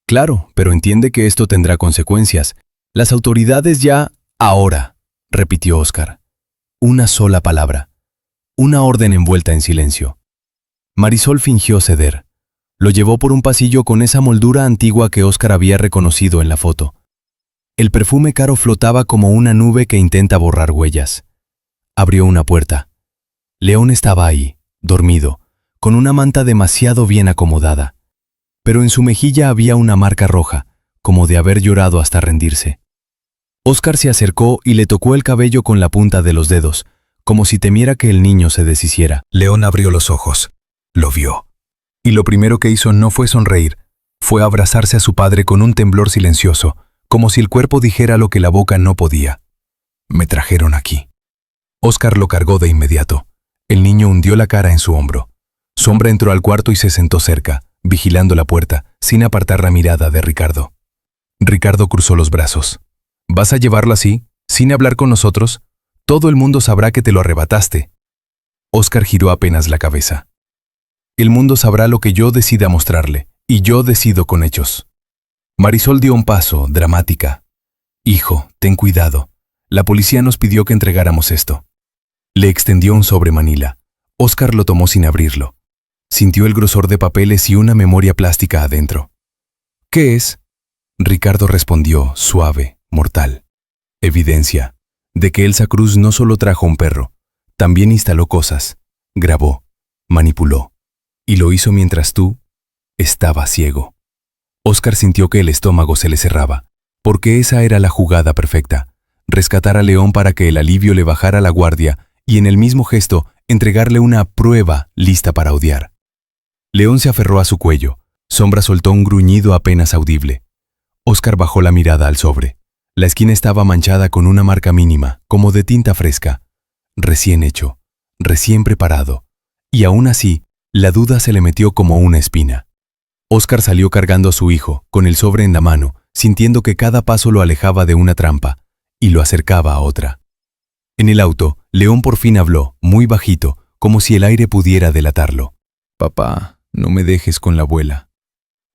Claro, pero entiende que esto tendrá consecuencias. Las autoridades ya... Ahora, repitió Óscar. Una sola palabra. Una orden envuelta en silencio. Marisol fingió ceder. Lo llevó por un pasillo con esa moldura antigua que Óscar había reconocido en la foto. El perfume caro flotaba como una nube que intenta borrar huellas. Abrió una puerta. León estaba ahí, dormido, con una manta demasiado bien acomodada. Pero en su mejilla había una marca roja, como de haber llorado hasta rendirse. Óscar se acercó y le tocó el cabello con la punta de los dedos, como si temiera que el niño se deshiciera. León abrió los ojos. Lo vio. Y lo primero que hizo no fue sonreír, fue abrazarse a su padre con un temblor silencioso, como si el cuerpo dijera lo que la boca no podía. Me trajeron aquí. Óscar lo cargó de inmediato. El niño hundió la cara en su hombro. Sombra entró al cuarto y se sentó cerca, vigilando la puerta, sin apartar la mirada de Ricardo. Ricardo cruzó los brazos. ¿Vas a llevarlo así, sin hablar con nosotros? Todo el mundo sabrá que te lo arrebataste. Óscar giró apenas la cabeza. El mundo sabrá lo que yo decida mostrarle, y yo decido con hechos. Marisol dio un paso, dramática. Hijo, ten cuidado. La policía nos pidió que entregáramos esto. Le extendió un sobre manila. Óscar lo tomó sin abrirlo. Sintió el grosor de papeles y una memoria plástica adentro. ¿Qué es? Ricardo respondió, suave, mortal. Evidencia de que Elsa Cruz no solo trajo un perro, también instaló cosas, grabó, manipuló, y lo hizo mientras tú estabas ciego. Óscar sintió que el estómago se le cerraba, porque esa era la jugada perfecta, rescatar a León para que el alivio le bajara la guardia y en el mismo gesto entregarle una prueba lista para odiar. León se aferró a su cuello. Sombra soltó un gruñido apenas audible. Óscar bajó la mirada al sobre. La esquina estaba manchada con una marca mínima, como de tinta fresca. Recién hecho, recién preparado. Y aún así, la duda se le metió como una espina. Óscar salió cargando a su hijo, con el sobre en la mano, sintiendo que cada paso lo alejaba de una trampa, y lo acercaba a otra. En el auto, León por fin habló, muy bajito, como si el aire pudiera delatarlo. Papá, no me dejes con la abuela.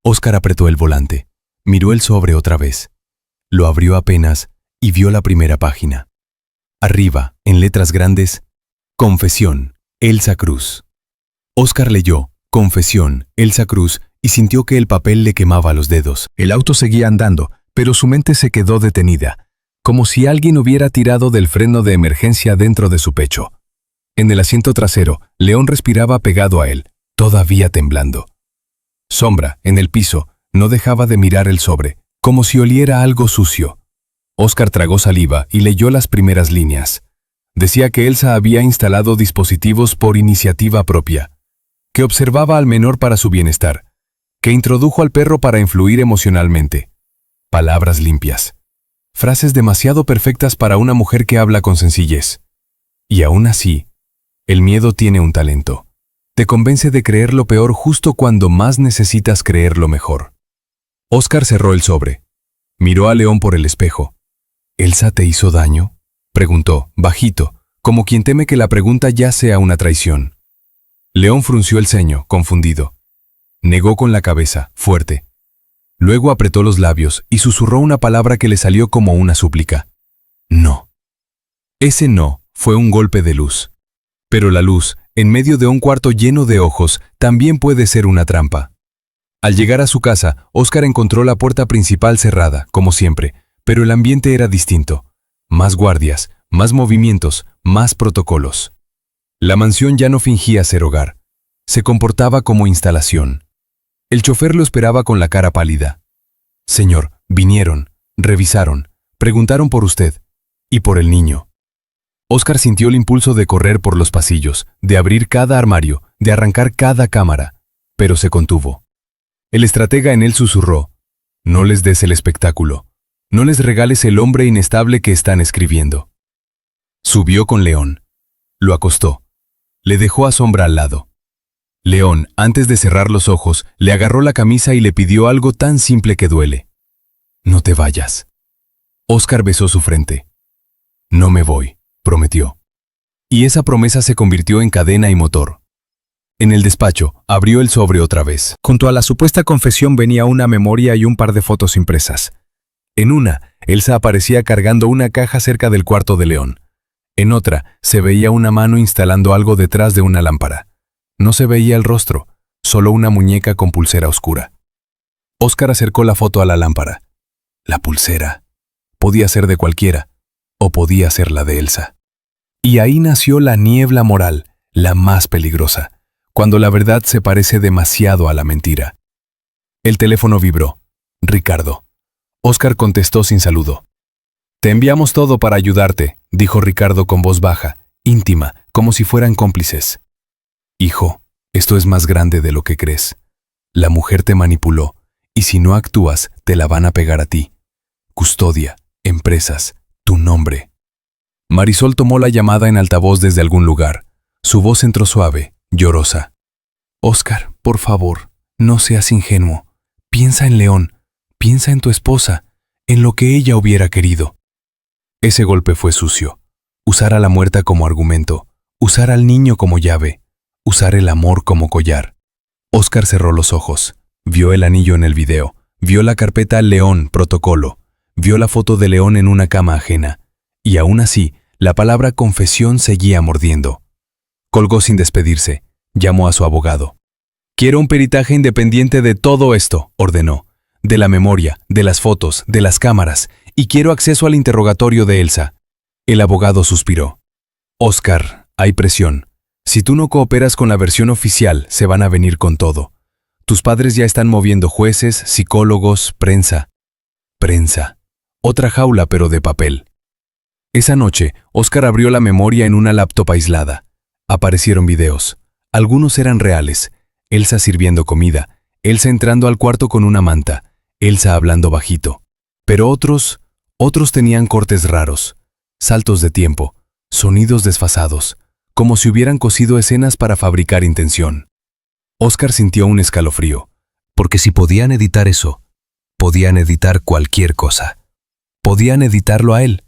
Óscar apretó el volante. Miró el sobre otra vez. Lo abrió apenas y vio la primera página. Arriba, en letras grandes, Confesión, Elsa Cruz. Óscar leyó, Confesión, Elsa Cruz, y sintió que el papel le quemaba los dedos. El auto seguía andando, pero su mente se quedó detenida, como si alguien hubiera tirado del freno de emergencia dentro de su pecho. En el asiento trasero, León respiraba pegado a él, todavía temblando. Sombra, en el piso, no dejaba de mirar el sobre, como si oliera algo sucio. Óscar tragó saliva y leyó las primeras líneas. Decía que Elsa había instalado dispositivos por iniciativa propia, que observaba al menor para su bienestar, que introdujo al perro para influir emocionalmente. Palabras limpias. Frases demasiado perfectas para una mujer que habla con sencillez. Y aún así, el miedo tiene un talento. Te convence de creer lo peor justo cuando más necesitas creer lo mejor. Óscar cerró el sobre. Miró a León por el espejo. ¿Elsa te hizo daño?, preguntó, bajito, como quien teme que la pregunta ya sea una traición. León frunció el ceño, confundido. Negó con la cabeza, fuerte. Luego apretó los labios y susurró una palabra que le salió como una súplica. No. Ese no fue un golpe de luz. Pero la luz, en medio de un cuarto lleno de ojos, también puede ser una trampa. Al llegar a su casa, Óscar encontró la puerta principal cerrada, como siempre, pero el ambiente era distinto. Más guardias, más movimientos, más protocolos. La mansión ya no fingía ser hogar. Se comportaba como instalación. El chofer lo esperaba con la cara pálida. Señor, vinieron, revisaron, Preguntaron por usted y por el niño. Óscar sintió el impulso de correr por los pasillos, de abrir cada armario, de arrancar cada cámara, pero se contuvo. El estratega en él susurró: no les des el espectáculo, no les regales el hombre inestable que están escribiendo. Subió con León. Lo acostó. Le dejó a Sombra al lado. León, antes de cerrar los ojos, le agarró la camisa y le pidió algo tan simple que duele: no te vayas. Óscar besó su frente. No me voy, prometió. Y esa promesa se convirtió en cadena y motor. En el despacho, abrió el sobre otra vez. Junto a la supuesta confesión venía una memoria y un par de fotos impresas. En una, Elsa aparecía cargando una caja cerca del cuarto de León. En otra, se veía una mano instalando algo detrás de una lámpara. No se veía el rostro, solo una muñeca con pulsera oscura. Óscar acercó la foto a la lámpara. La pulsera. Podía ser de cualquiera, o podía ser la de Elsa. Y ahí nació la niebla moral, la más peligrosa, cuando la verdad se parece demasiado a la mentira. El teléfono vibró. Ricardo. Óscar contestó sin saludo. Te enviamos todo para ayudarte, dijo Ricardo con voz baja, íntima, como si fueran cómplices. Hijo, esto es más grande de lo que crees. La mujer te manipuló, y si no actúas, te la van a pegar a ti. Custodia, empresas, tu nombre. Marisol tomó la llamada en altavoz desde algún lugar. Su voz entró suave, llorosa. Óscar, por favor, no seas ingenuo. Piensa en León, piensa en tu esposa, en lo que ella hubiera querido. Ese golpe fue sucio. Usar a la muerta como argumento, usar al niño como llave, usar el amor como collar. Óscar cerró los ojos, vio el anillo en el video, vio la carpeta León, protocolo, vio la foto de León en una cama ajena, y aún así, la palabra confesión seguía mordiendo. Colgó sin despedirse, llamó a su abogado. Quiero un peritaje independiente de todo esto, ordenó, de la memoria, de las fotos, de las cámaras, y quiero acceso al interrogatorio de Elsa. El abogado suspiró. Óscar, hay presión. Si tú no cooperas con la versión oficial, se van a venir con todo. Tus padres ya están moviendo jueces, psicólogos, prensa. Prensa. Otra jaula, pero de papel. Esa noche, Óscar abrió la memoria en una laptop aislada. Aparecieron videos. Algunos eran reales. Elsa sirviendo comida, Elsa entrando al cuarto con una manta, Elsa hablando bajito. Pero otros tenían cortes raros, saltos de tiempo, sonidos desfasados, como si hubieran cosido escenas para fabricar intención. Óscar sintió un escalofrío, porque si podían editar eso, podían editar cualquier cosa. Podían editarlo a él.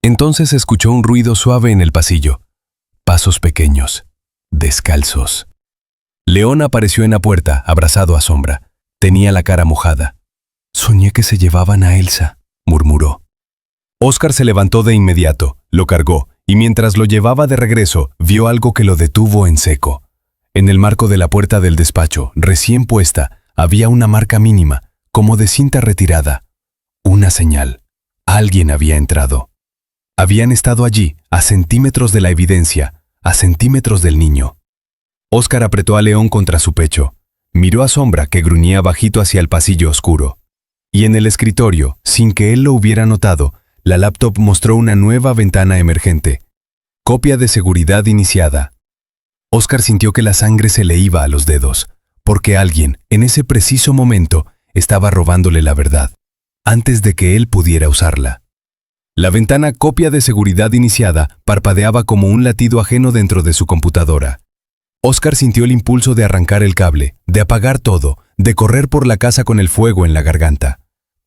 Entonces escuchó un ruido suave en el pasillo. Pasos pequeños, descalzos. León apareció en la puerta, abrazado a Sombra. Tenía la cara mojada. Soñé que se llevaban a Elsa, murmuró. Óscar se levantó de inmediato, lo cargó, y mientras lo llevaba de regreso, vio algo que lo detuvo en seco. En el marco de la puerta del despacho, recién puesta, había una marca mínima, como de cinta retirada. Una señal. Alguien había entrado. Habían estado allí, a centímetros de la evidencia, a centímetros del niño. Óscar apretó a León contra su pecho. Miró a Sombra que gruñía bajito hacia el pasillo oscuro. Y en el escritorio, sin que él lo hubiera notado, la laptop mostró una nueva ventana emergente. Copia de seguridad iniciada. Óscar sintió que la sangre se le iba a los dedos, porque alguien, en ese preciso momento, estaba robándole la verdad, antes de que él pudiera usarla. La ventana copia de seguridad iniciada parpadeaba como un latido ajeno dentro de su computadora. Óscar sintió el impulso de arrancar el cable, de apagar todo, de correr por la casa con el fuego en la garganta.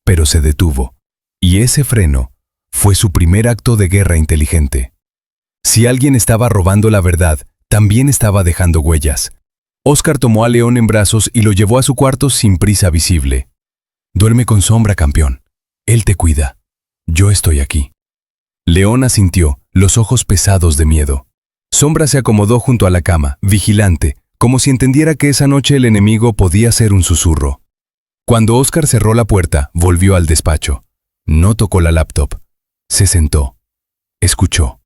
Pero se detuvo. Y ese freno fue su primer acto de guerra inteligente. Si alguien estaba robando la verdad, también estaba dejando huellas. Óscar tomó a León en brazos y lo llevó a su cuarto sin prisa visible. Duerme con Sombra, campeón. Él te cuida. Yo estoy aquí. León asintió, los ojos pesados de miedo. Sombra se acomodó junto a la cama, vigilante, como si entendiera que esa noche el enemigo podía ser un susurro. Cuando Óscar cerró la puerta, volvió al despacho. No tocó la laptop. Se sentó. Escuchó.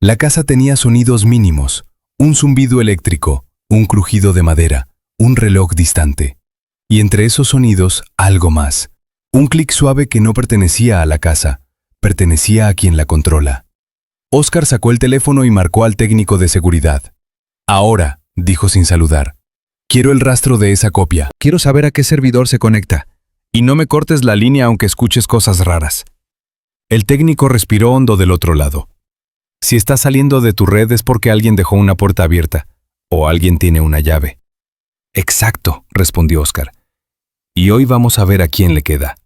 La casa tenía sonidos mínimos, un zumbido eléctrico, un crujido de madera, un reloj distante. Y entre esos sonidos, algo más. Un clic suave que no pertenecía a la casa, pertenecía a quien la controla. Óscar sacó el teléfono y marcó al técnico de seguridad. Ahora, dijo sin saludar, quiero el rastro de esa copia. Quiero saber a qué servidor se conecta. Y no me cortes la línea aunque escuches cosas raras. El técnico respiró hondo del otro lado. Si está saliendo de tu red es porque alguien dejó una puerta abierta, o alguien tiene una llave. Exacto, respondió Óscar. Y hoy vamos a ver a quién le queda.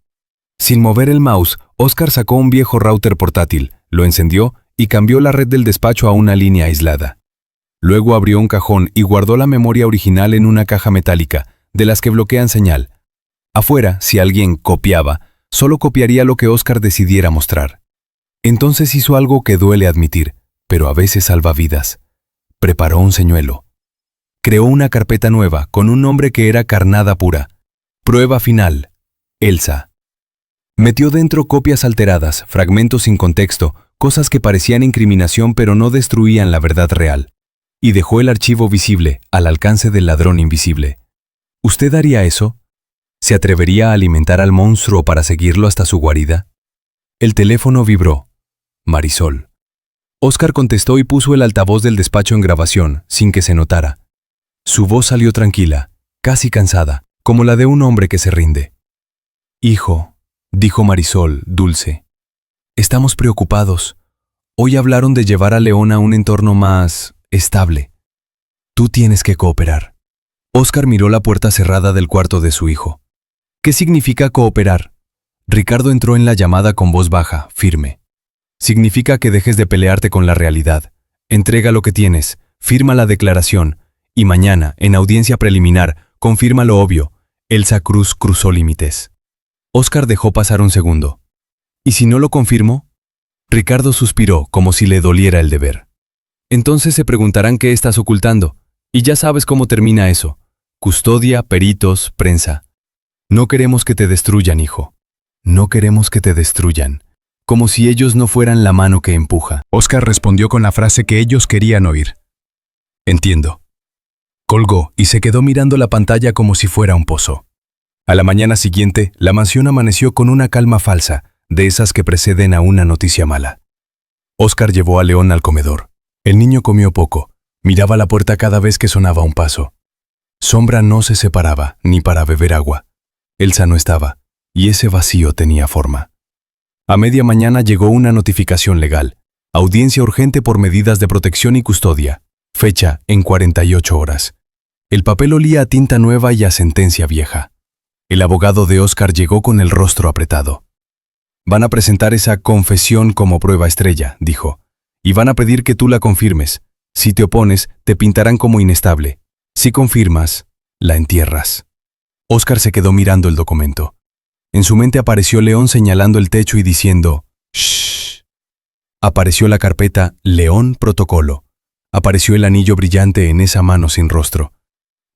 Sin mover el mouse, Óscar sacó un viejo router portátil, lo encendió y cambió la red del despacho a una línea aislada. Luego abrió un cajón y guardó la memoria original en una caja metálica, de las que bloquean señal. Afuera, si alguien copiaba, solo copiaría lo que Óscar decidiera mostrar. Entonces hizo algo que duele admitir, pero a veces salva vidas. Preparó un señuelo. Creó una carpeta nueva con un nombre que era carnada pura. Prueba final. Elsa. Metió dentro copias alteradas, fragmentos sin contexto, cosas que parecían incriminación pero no destruían la verdad real. Y dejó el archivo visible, al alcance del ladrón invisible. ¿Usted haría eso? ¿Se atrevería a alimentar al monstruo para seguirlo hasta su guarida? El teléfono vibró. Marisol. Óscar contestó y puso el altavoz del despacho en grabación, sin que se notara. Su voz salió tranquila, casi cansada, como la de un hombre que se rinde. Hijo, dijo Marisol, dulce. Estamos preocupados. Hoy hablaron de llevar a León a un entorno más estable. Tú tienes que cooperar. Óscar miró la puerta cerrada del cuarto de su hijo. ¿Qué significa cooperar? Ricardo entró en la llamada con voz baja, firme. Significa que dejes de pelearte con la realidad. Entrega lo que tienes, firma la declaración, y mañana, en audiencia preliminar, confirma lo obvio. Elsa Cruz cruzó límites. Óscar dejó pasar un segundo. ¿Y si no lo confirmo? Ricardo suspiró, como si le doliera el deber. Entonces se preguntarán qué estás ocultando, y ya sabes cómo termina eso. Custodia, peritos, prensa. No queremos que te destruyan, hijo. No queremos que te destruyan. Como si ellos no fueran la mano que empuja. Óscar respondió con la frase que ellos querían oír. Entiendo. Colgó y se quedó mirando la pantalla como si fuera un pozo. A la mañana siguiente, la mansión amaneció con una calma falsa, de esas que preceden a una noticia mala. Óscar llevó a León al comedor. El niño comió poco, miraba la puerta cada vez que sonaba un paso. Sombra no se separaba, ni para beber agua. Elsa no estaba, y ese vacío tenía forma. A media mañana llegó una notificación legal. Audiencia urgente por medidas de protección y custodia. Fecha en 48 horas. El papel olía a tinta nueva y a sentencia vieja. El abogado de Óscar llegó con el rostro apretado. Van a presentar esa confesión como prueba estrella, dijo, y van a pedir que tú la confirmes. Si te opones, te pintarán como inestable. Si confirmas, la entierras. Óscar se quedó mirando el documento. En su mente apareció León señalando el techo y diciendo, «Shh». Apareció la carpeta León Protocolo. Apareció el anillo brillante en esa mano sin rostro.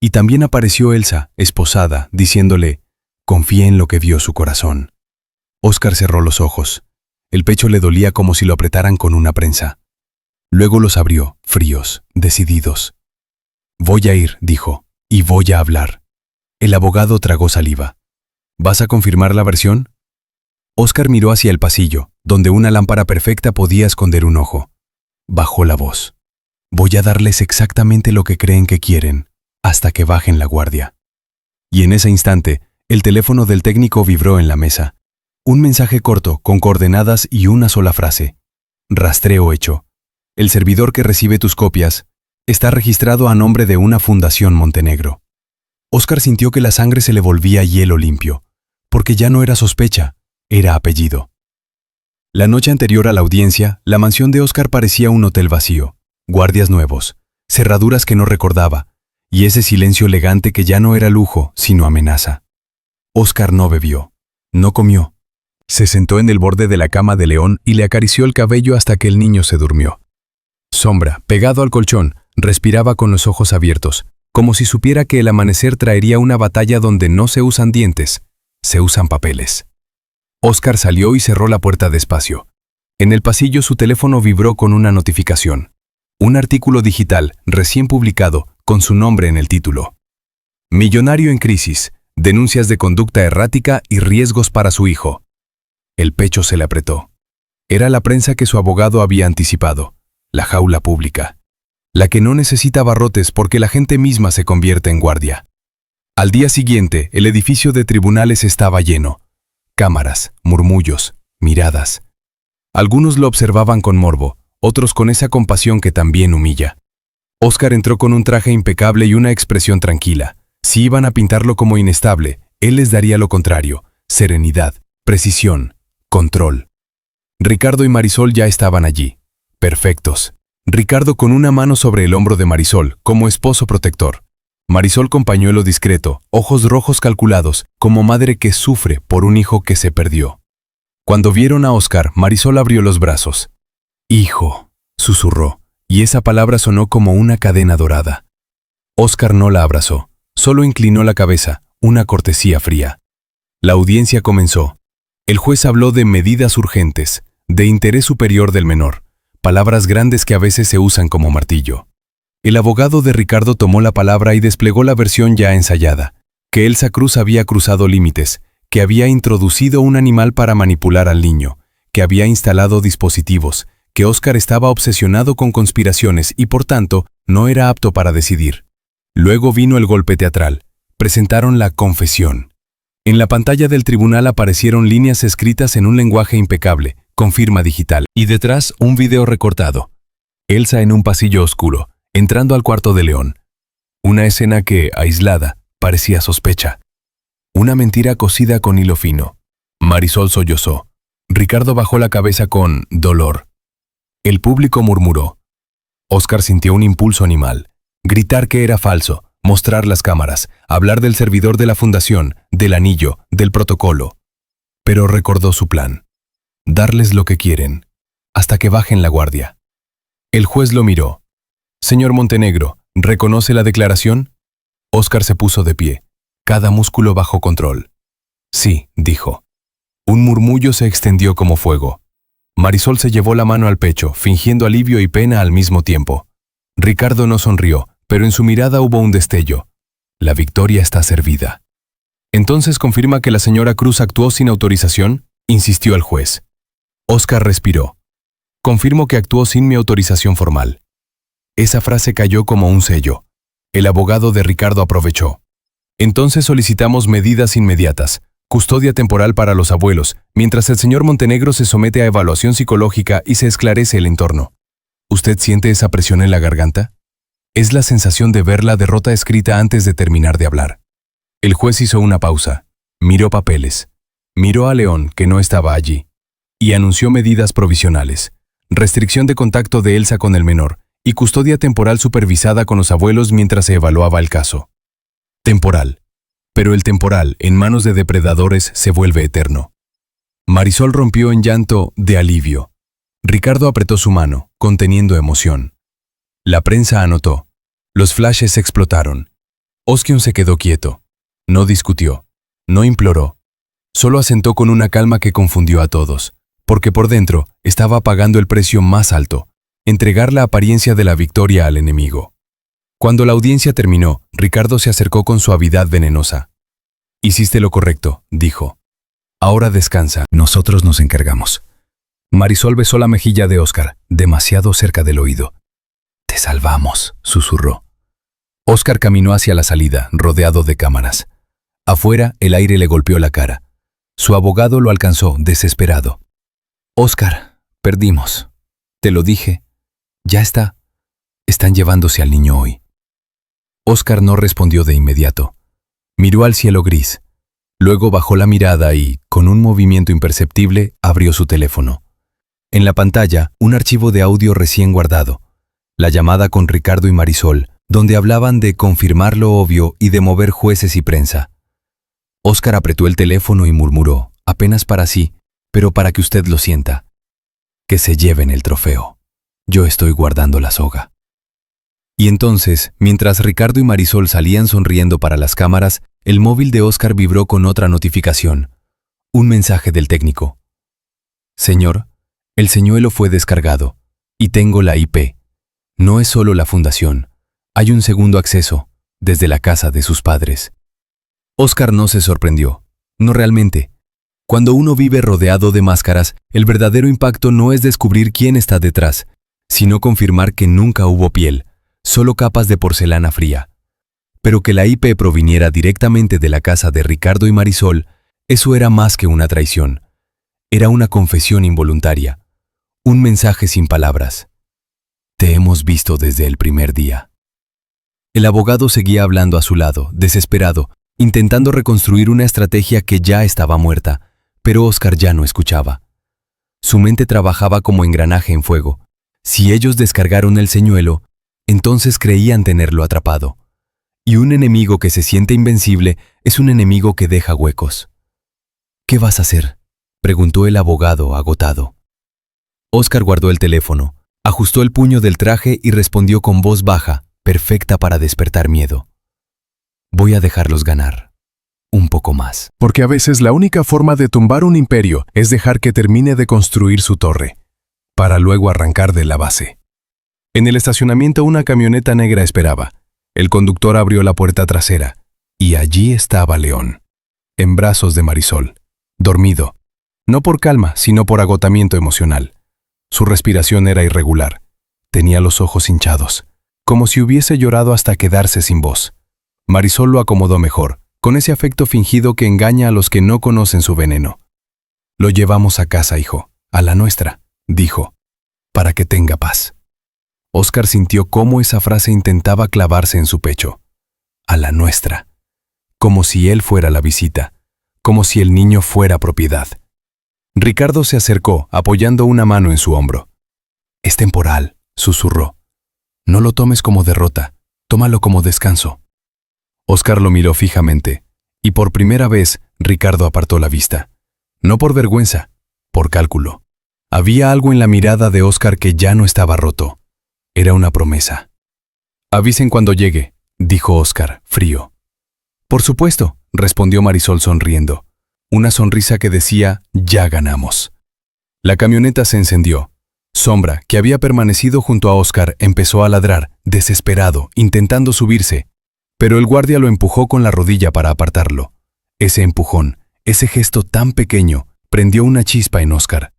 Y también apareció Elsa, esposada, diciéndole, «Confíe en lo que vio su corazón». Óscar cerró los ojos. El pecho le dolía como si lo apretaran con una prensa. Luego los abrió, fríos, decididos. «Voy a ir», dijo, «y voy a hablar». El abogado tragó saliva. «¿Vas a confirmar la versión?» Óscar miró hacia el pasillo, donde una lámpara perfecta podía esconder un ojo. Bajó la voz. «Voy a darles exactamente lo que creen que quieren, hasta que bajen la guardia». Y en ese instante, el teléfono del técnico vibró en la mesa. Un mensaje corto, con coordenadas y una sola frase. Rastreo hecho. El servidor que recibe tus copias está registrado a nombre de una fundación Montenegro. Óscar sintió que la sangre se le volvía hielo limpio, porque ya no era sospecha, era apellido. La noche anterior a la audiencia, la mansión de Óscar parecía un hotel vacío, guardias nuevos, cerraduras que no recordaba, y ese silencio elegante que ya no era lujo, sino amenaza. Óscar no bebió, no comió. Se sentó en el borde de la cama de León y le acarició el cabello hasta que el niño se durmió. Sombra, pegado al colchón, respiraba con los ojos abiertos, como si supiera que el amanecer traería una batalla donde no se usan dientes, se usan papeles. Óscar salió y cerró la puerta despacio. En el pasillo su teléfono vibró con una notificación. Un artículo digital, recién publicado, con su nombre en el título. Millonario en crisis, denuncias de conducta errática y riesgos para su hijo. El pecho se le apretó. Era la prensa que su abogado había anticipado, la jaula pública, la que no necesita barrotes porque la gente misma se convierte en guardia. Al día siguiente, el edificio de tribunales estaba lleno. Cámaras, murmullos, miradas. Algunos lo observaban con morbo, otros con esa compasión que también humilla. Óscar entró con un traje impecable y una expresión tranquila. Si iban a pintarlo como inestable, él les daría lo contrario: serenidad, precisión, control. Ricardo y Marisol ya estaban allí, perfectos. Ricardo con una mano sobre el hombro de Marisol, como esposo protector. Marisol con pañuelo discreto, ojos rojos calculados, como madre que sufre por un hijo que se perdió. Cuando vieron a Óscar, Marisol abrió los brazos. «Hijo», susurró, y esa palabra sonó como una cadena dorada. Óscar no la abrazó, solo inclinó la cabeza, una cortesía fría. La audiencia comenzó. El juez habló de medidas urgentes, de interés superior del menor, palabras grandes que a veces se usan como martillo. El abogado de Ricardo tomó la palabra y desplegó la versión ya ensayada, que Elsa Cruz había cruzado límites, que había introducido un animal para manipular al niño, que había instalado dispositivos, que Óscar estaba obsesionado con conspiraciones y por tanto no era apto para decidir. Luego vino el golpe teatral. Presentaron la confesión. En la pantalla del tribunal aparecieron líneas escritas en un lenguaje impecable, con firma digital, y detrás un video recortado. Elsa en un pasillo oscuro, entrando al cuarto de León. Una escena que, aislada, parecía sospecha. Una mentira cosida con hilo fino. Marisol sollozó. Ricardo bajó la cabeza con dolor. El público murmuró. Óscar sintió un impulso animal. Gritar que era falso, mostrar las cámaras, hablar del servidor de la fundación, del anillo, del protocolo. Pero recordó su plan. Darles lo que quieren, hasta que bajen la guardia. El juez lo miró. «Señor Montenegro, ¿reconoce la declaración?» Óscar se puso de pie, cada músculo bajo control. «Sí», dijo. Un murmullo se extendió como fuego. Marisol se llevó la mano al pecho, fingiendo alivio y pena al mismo tiempo. Ricardo no sonrió, pero en su mirada hubo un destello. La victoria está servida. «¿Entonces confirma que la señora Cruz actuó sin autorización?», insistió el juez. Óscar respiró. «Confirmo que actuó sin mi autorización formal». Esa frase cayó como un sello. El abogado de Ricardo aprovechó. «Entonces solicitamos medidas inmediatas, custodia temporal para los abuelos, mientras el señor Montenegro se somete a evaluación psicológica y se esclarece el entorno». ¿Usted siente esa presión en la garganta? Es la sensación de ver la derrota escrita antes de terminar de hablar. El juez hizo una pausa, miró papeles, miró a León, que no estaba allí, y anunció medidas provisionales: restricción de contacto de Elsa con el menor y custodia temporal supervisada con los abuelos mientras se evaluaba el caso. Temporal. Pero el temporal, en manos de depredadores, se vuelve eterno. Marisol rompió en llanto de alivio. Ricardo apretó su mano, conteniendo emoción. La prensa anotó. Los flashes explotaron. Oskion se quedó quieto. No discutió. No imploró. Solo asentó con una calma que confundió a todos, porque por dentro estaba pagando el precio más alto: entregar la apariencia de la victoria al enemigo. Cuando la audiencia terminó, Ricardo se acercó con suavidad venenosa. «Hiciste lo correcto», dijo. «Ahora descansa, nosotros nos encargamos». Marisol besó la mejilla de Óscar, demasiado cerca del oído. «Te salvamos», susurró. Óscar caminó hacia la salida, rodeado de cámaras. Afuera, el aire le golpeó la cara. Su abogado lo alcanzó, desesperado. «Óscar, perdimos. Te lo dije. Ya está. Están llevándose al niño hoy». Óscar no respondió de inmediato. Miró al cielo gris. Luego bajó la mirada y, con un movimiento imperceptible, abrió su teléfono. En la pantalla, un archivo de audio recién guardado. La llamada con Ricardo y Marisol, donde hablaban de confirmar lo obvio y de mover jueces y prensa. Óscar apretó el teléfono y murmuró, apenas para sí, pero para que usted lo sienta: «Que se lleven el trofeo. Yo estoy guardando la soga». Y entonces, mientras Ricardo y Marisol salían sonriendo para las cámaras, el móvil de Óscar vibró con otra notificación. Un mensaje del técnico. «Señor, el señuelo fue descargado, y tengo la IP. No es solo la fundación. Hay un segundo acceso, desde la casa de sus padres». Óscar no se sorprendió. No realmente. Cuando uno vive rodeado de máscaras, el verdadero impacto no es descubrir quién está detrás, sino confirmar que nunca hubo piel, solo capas de porcelana fría. Pero que la IP proviniera directamente de la casa de Ricardo y Marisol, eso era más que una traición. Era una confesión involuntaria, un mensaje sin palabras. Te hemos visto desde el primer día. El abogado seguía hablando a su lado, desesperado, intentando reconstruir una estrategia que ya estaba muerta, pero Óscar ya no escuchaba. Su mente trabajaba como engranaje en fuego. Si ellos descargaron el señuelo, entonces creían tenerlo atrapado. Y un enemigo que se siente invencible es un enemigo que deja huecos. ¿Qué vas a hacer?, preguntó el abogado, agotado. Óscar guardó el teléfono, ajustó el puño del traje y respondió con voz baja, perfecta para despertar miedo. Voy a dejarlos ganar. Un poco más. Porque a veces la única forma de tumbar un imperio es dejar que termine de construir su torre, para luego arrancar de la base. En el estacionamiento una camioneta negra esperaba. El conductor abrió la puerta trasera, y allí estaba León, en brazos de Marisol, dormido, no por calma, sino por agotamiento emocional. Su respiración era irregular, tenía los ojos hinchados, como si hubiese llorado hasta quedarse sin voz. Marisol lo acomodó mejor, con ese afecto fingido que engaña a los que no conocen su veneno. Lo llevamos a casa, hijo, a la nuestra, dijo, para que tenga paz. Óscar sintió cómo esa frase intentaba clavarse en su pecho. A la nuestra. Como si él fuera la visita, como si el niño fuera propiedad. Ricardo se acercó, apoyando una mano en su hombro. Es temporal, susurró. No lo tomes como derrota, tómalo como descanso. Óscar lo miró fijamente, y por primera vez Ricardo apartó la vista. No por vergüenza, por cálculo. Había algo en la mirada de Óscar que ya no estaba roto. Era una promesa. Avisen cuando llegue, dijo Óscar, frío. Por supuesto, respondió Marisol sonriendo. Una sonrisa que decía, ya ganamos. La camioneta se encendió. Sombra, que había permanecido junto a Óscar, empezó a ladrar, desesperado, intentando subirse. Pero el guardia lo empujó con la rodilla para apartarlo. Ese empujón, ese gesto tan pequeño, prendió una chispa en Óscar.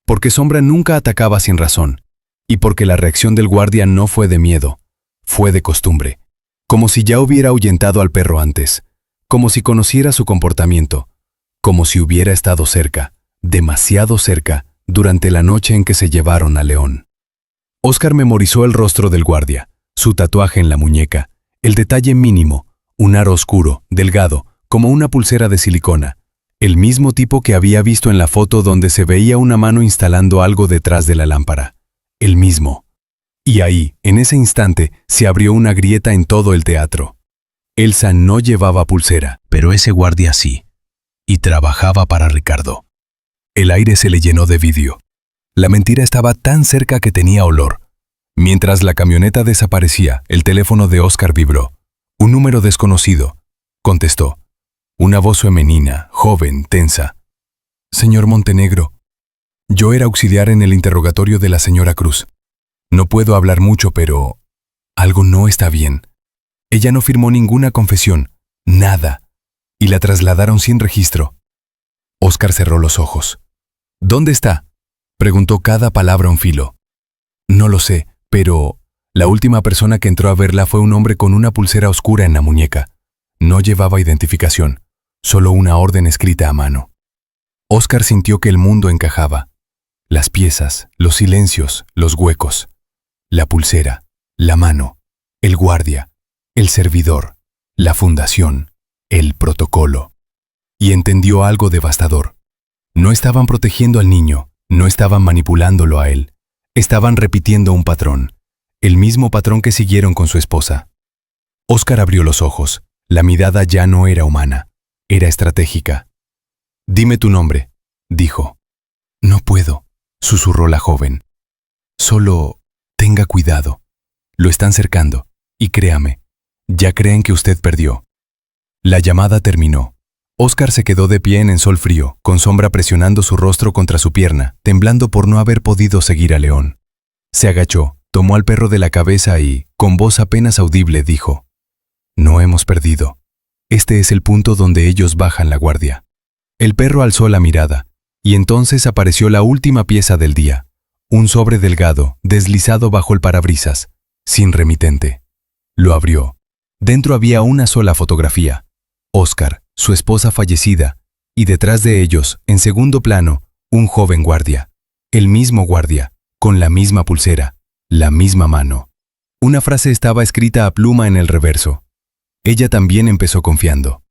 Porque Sombra nunca atacaba sin razón. Y porque la reacción del guardia no fue de miedo, fue de costumbre. Como si ya hubiera ahuyentado al perro antes. Como si conociera su comportamiento. Como si hubiera estado cerca, demasiado cerca, durante la noche en que se llevaron a León. Óscar memorizó el rostro del guardia, su tatuaje en la muñeca, el detalle mínimo, un aro oscuro, delgado, como una pulsera de silicona, el mismo tipo que había visto en la foto donde se veía una mano instalando algo detrás de la lámpara. El mismo. Y ahí, en ese instante, se abrió una grieta en todo el teatro. Elsa no llevaba pulsera, pero ese guardia sí. Y trabajaba para Ricardo. El aire se le llenó de vidrio. La mentira estaba tan cerca que tenía olor. Mientras la camioneta desaparecía, el teléfono de Óscar vibró. Un número desconocido. Contestó. Una voz femenina, joven, tensa. Señor Montenegro. Yo era auxiliar en el interrogatorio de la señora Cruz. No puedo hablar mucho, pero algo no está bien. Ella no firmó ninguna confesión, nada, y la trasladaron sin registro. Óscar cerró los ojos. ¿Dónde está?, preguntó cada palabra un filo. No lo sé, pero la última persona que entró a verla fue un hombre con una pulsera oscura en la muñeca. No llevaba identificación, solo una orden escrita a mano. Óscar sintió que el mundo encajaba. Las piezas, los silencios, los huecos. La pulsera, la mano, el guardia, el servidor, la fundación, el protocolo. Y entendió algo devastador. No estaban protegiendo al niño, no estaban manipulándolo a él. Estaban repitiendo un patrón, el mismo patrón que siguieron con su esposa. Óscar abrió los ojos. La mirada ya no era humana, era estratégica. Dime tu nombre, dijo. No puedo, susurró la joven. Solo tenga cuidado. Lo están cercando, y créame, ya creen que usted perdió. La llamada terminó. Óscar se quedó de pie en el sol frío, con Sombra presionando su rostro contra su pierna, temblando por no haber podido seguir a León. Se agachó, tomó al perro de la cabeza y, con voz apenas audible, dijo: No hemos perdido. Este es el punto donde ellos bajan la guardia. El perro alzó la mirada, y entonces apareció la última pieza del día, un sobre delgado, deslizado bajo el parabrisas, sin remitente. Lo abrió. Dentro había una sola fotografía: Óscar, su esposa fallecida, y detrás de ellos, en segundo plano, un joven guardia. El mismo guardia, con la misma pulsera, la misma mano. Una frase estaba escrita a pluma en el reverso. Ella también empezó confiando.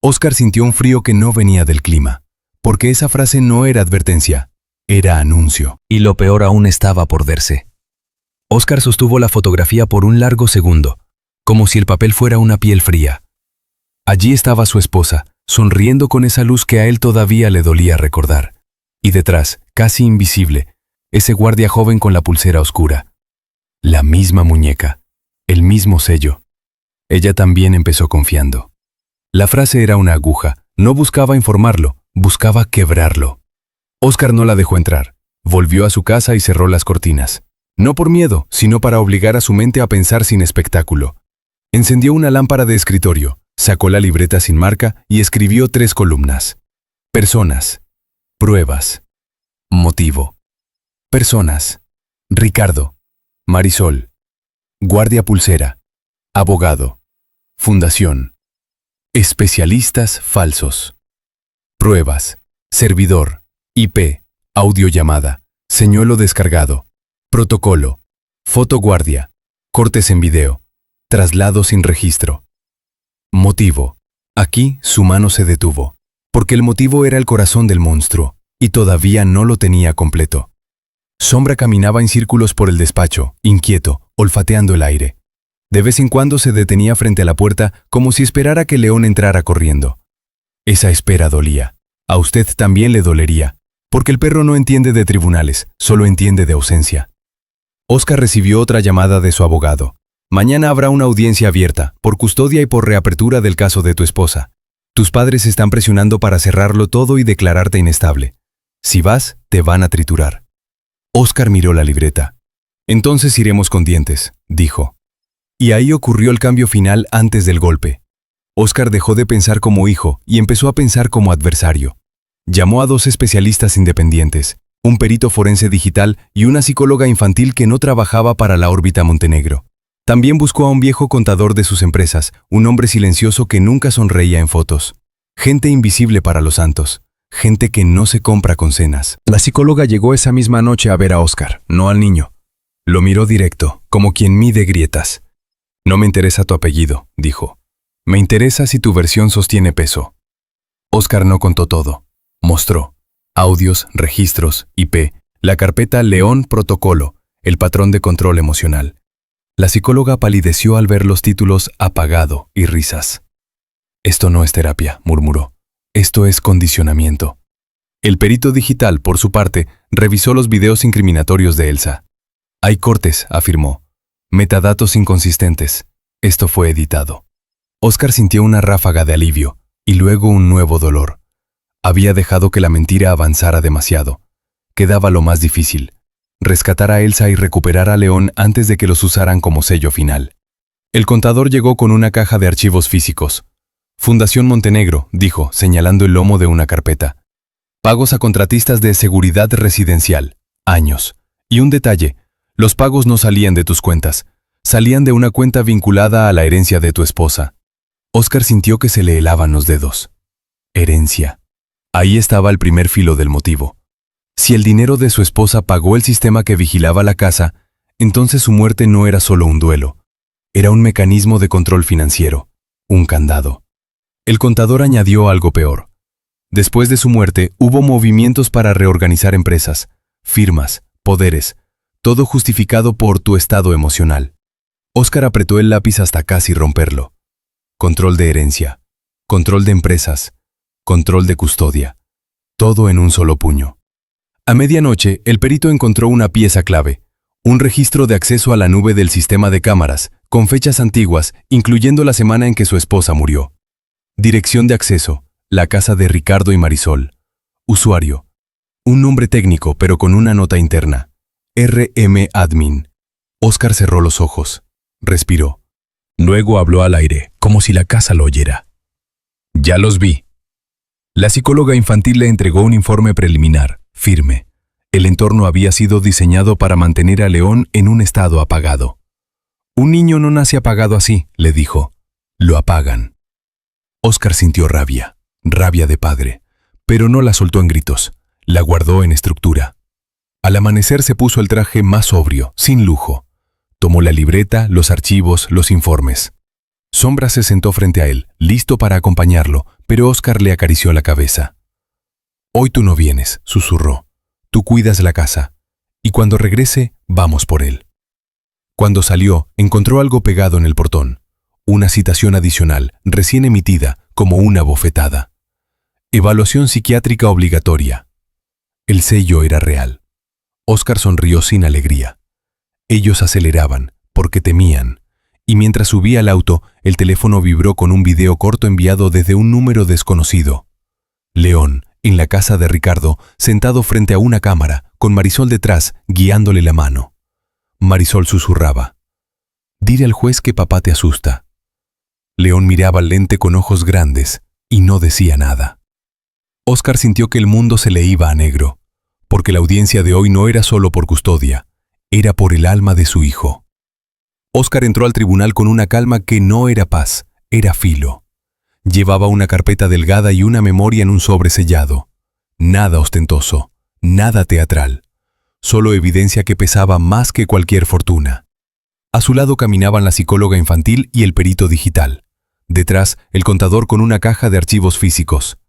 Óscar sintió un frío que no venía del clima, porque esa frase no era advertencia, era anuncio. Y lo peor aún estaba por verse. Óscar sostuvo la fotografía por un largo segundo, como si el papel fuera una piel fría. Allí estaba su esposa, sonriendo con esa luz que a él todavía le dolía recordar. Y detrás, casi invisible, ese guardia joven con la pulsera oscura. La misma muñeca, el mismo sello. Ella también empezó confiando. La frase era una aguja, no buscaba informarlo, buscaba quebrarlo. Óscar no la dejó entrar. Volvió a su casa y cerró las cortinas. No por miedo, sino para obligar a su mente a pensar sin espectáculo. Encendió una lámpara de escritorio, sacó la libreta sin marca y escribió 3 columnas. Personas. Pruebas. Motivo. Personas. Ricardo. Marisol. Guardia pulsera. Abogado. Fundación. Especialistas falsos. Pruebas. Servidor. IP. Audiollamada. Señuelo descargado. Protocolo. Fotoguardia. Cortes en video. Traslado sin registro. Motivo. Aquí su mano se detuvo, porque el motivo era el corazón del monstruo, y todavía no lo tenía completo. Sombra caminaba en círculos por el despacho, inquieto, olfateando el aire. De vez en cuando se detenía frente a la puerta como si esperara que León entrara corriendo. Esa espera dolía. A usted también le dolería, porque el perro no entiende de tribunales, solo entiende de ausencia. Óscar recibió otra llamada de su abogado. Mañana habrá una audiencia abierta, por custodia y por reapertura del caso de tu esposa. Tus padres están presionando para cerrarlo todo y declararte inestable. Si vas, te van a triturar. Óscar miró la libreta. Entonces iremos con dientes, dijo. Y ahí ocurrió el cambio final antes del golpe. Óscar dejó de pensar como hijo y empezó a pensar como adversario. Llamó a 2 especialistas independientes, un perito forense digital y una psicóloga infantil que no trabajaba para la órbita Montenegro. También buscó a un viejo contador de sus empresas, un hombre silencioso que nunca sonreía en fotos. Gente invisible para los santos, gente que no se compra con cenas. La psicóloga llegó esa misma noche a ver a Óscar, no al niño. Lo miró directo, como quien mide grietas. No me interesa tu apellido, dijo. Me interesa si tu versión sostiene peso. Óscar no contó todo. Mostró audios, registros, IP, la carpeta León Protocolo, el patrón de control emocional. La psicóloga palideció al ver los títulos apagado y risas. Esto no es terapia, murmuró. Esto es condicionamiento. El perito digital, por su parte, revisó los videos incriminatorios de Elsa. Hay cortes, afirmó. Metadatos inconsistentes. Esto fue editado. Óscar sintió una ráfaga de alivio y luego un nuevo dolor. Había dejado que la mentira avanzara demasiado. Quedaba lo más difícil: rescatar a Elsa y recuperar a León antes de que los usaran como sello final. El contador llegó con una caja de archivos físicos. Fundación Montenegro, dijo, señalando el lomo de una carpeta. Pagos a contratistas de seguridad residencial. Años. Y un detalle: los pagos no salían de tus cuentas, salían de una cuenta vinculada a la herencia de tu esposa. Óscar sintió que se le helaban los dedos. Herencia. Ahí estaba el primer filo del motivo. Si el dinero de su esposa pagó el sistema que vigilaba la casa, entonces su muerte no era solo un duelo. Era un mecanismo de control financiero, un candado. El contador añadió algo peor. Después de su muerte, hubo movimientos para reorganizar empresas, firmas, poderes, todo justificado por tu estado emocional. Óscar apretó el lápiz hasta casi romperlo. Control de herencia, control de empresas, control de custodia. Todo en un solo puño. A medianoche, el perito encontró una pieza clave, un registro de acceso a la nube del sistema de cámaras, con fechas antiguas, incluyendo la semana en que su esposa murió. Dirección de acceso: la casa de Ricardo y Marisol. Usuario: un nombre técnico, pero con una nota interna: RM Admin. Óscar cerró los ojos. Respiró. Luego habló al aire, como si la casa lo oyera. Ya los vi. La psicóloga infantil le entregó un informe preliminar, firme. El entorno había sido diseñado para mantener a León en un estado apagado. Un niño no nace apagado así, le dijo. Lo apagan. Óscar sintió rabia de padre, pero no la soltó en gritos, la guardó en estructura. Al amanecer se puso el traje más sobrio, sin lujo. Tomó la libreta, los archivos, los informes. Sombra se sentó frente a él, listo para acompañarlo, pero Óscar le acarició la cabeza. «Hoy tú no vienes», susurró. «Tú cuidas la casa, y cuando regrese, vamos por él». Cuando salió, encontró algo pegado en el portón. Una citación adicional, recién emitida, como una bofetada. Evaluación psiquiátrica obligatoria. El sello era real. Óscar sonrió sin alegría. Ellos aceleraban, porque temían. Y mientras subía al auto, el teléfono vibró con un video corto enviado desde un número desconocido. León, en la casa de Ricardo, sentado frente a una cámara, con Marisol detrás, guiándole la mano. Marisol susurraba. «Dile al juez que papá te asusta». León miraba al lente con ojos grandes y no decía nada. Óscar sintió que el mundo se le iba a negro, porque la audiencia de hoy no era solo por custodia, era por el alma de su hijo. Óscar entró al tribunal con una calma que no era paz, era filo. Llevaba una carpeta delgada y una memoria en un sobre sellado. Nada ostentoso, nada teatral. Solo evidencia que pesaba más que cualquier fortuna. A su lado caminaban la psicóloga infantil y el perito digital. Detrás, el contador con una caja de archivos físicos.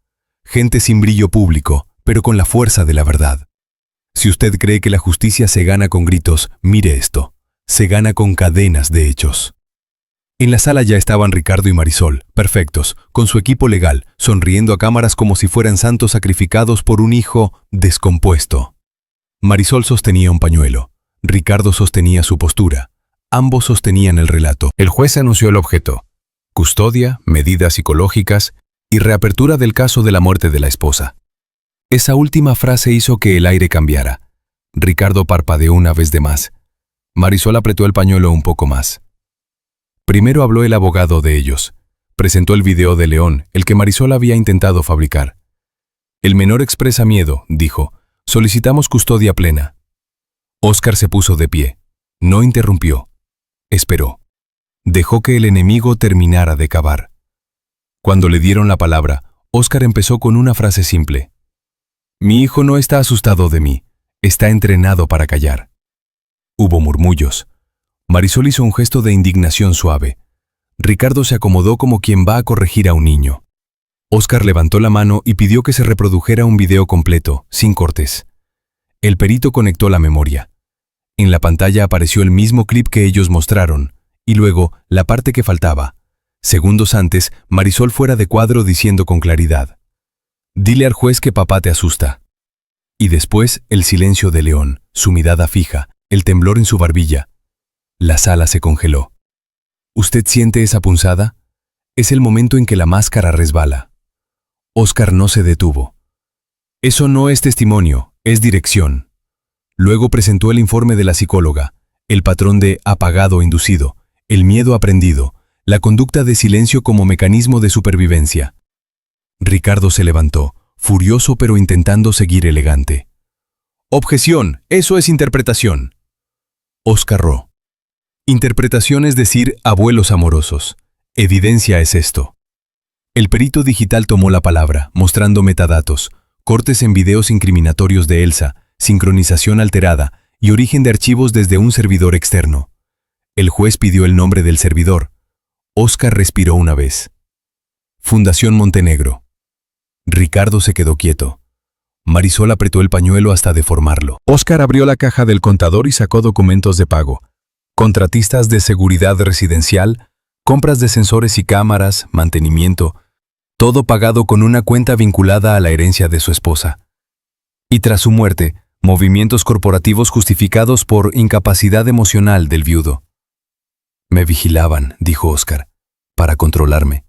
Gente sin brillo público, pero con la fuerza de la verdad. Si usted cree que la justicia se gana con gritos, mire esto. Se gana con cadenas de hechos. En la sala ya estaban Ricardo y Marisol, perfectos, con su equipo legal, sonriendo a cámaras como si fueran santos sacrificados por un hijo descompuesto. Marisol sostenía un pañuelo. Ricardo sostenía su postura. Ambos sostenían el relato. El juez anunció el objeto: custodia, medidas psicológicas y reapertura del caso de la muerte de la esposa. Esa última frase hizo que el aire cambiara. Ricardo parpadeó una vez de más. Marisol apretó el pañuelo un poco más. Primero habló el abogado de ellos. Presentó el video de León, el que Marisol había intentado fabricar. El menor expresa miedo, dijo. Solicitamos custodia plena. Óscar se puso de pie. No interrumpió. Esperó. Dejó que el enemigo terminara de cavar. Cuando le dieron la palabra, Óscar empezó con una frase simple. Mi hijo no está asustado de mí, está entrenado para callar. Hubo murmullos. Marisol hizo un gesto de indignación suave. Ricardo se acomodó como quien va a corregir a un niño. Óscar levantó la mano y pidió que se reprodujera un video completo, sin cortes. El perito conectó la memoria. En la pantalla apareció el mismo clip que ellos mostraron, y luego la parte que faltaba. Segundos antes, Marisol fuera de cuadro diciendo con claridad: «Dile al juez que papá te asusta». Y después el silencio de León, su mirada fija, el temblor en su barbilla. La sala se congeló. ¿Usted siente esa punzada? Es el momento en que la máscara resbala. Óscar no se detuvo. Eso no es testimonio, es dirección. Luego presentó el informe de la psicóloga, el patrón de apagado inducido, el miedo aprendido, la conducta de silencio como mecanismo de supervivencia. Ricardo se levantó, furioso pero intentando seguir elegante. Objeción, eso es interpretación. Óscar Ro. Interpretación es decir, abuelos amorosos. Evidencia es esto. El perito digital tomó la palabra, mostrando metadatos, cortes en videos incriminatorios de Elsa, sincronización alterada y origen de archivos desde un servidor externo. El juez pidió el nombre del servidor. Óscar respiró una vez. Fundación Montenegro. Ricardo se quedó quieto. Marisol apretó el pañuelo hasta deformarlo. Óscar abrió la caja del contador y sacó documentos de pago. Contratistas de seguridad residencial, compras de sensores y cámaras, mantenimiento, todo pagado con una cuenta vinculada a la herencia de su esposa. Y tras su muerte, movimientos corporativos justificados por incapacidad emocional del viudo. Me vigilaban, dijo Óscar, para controlarme.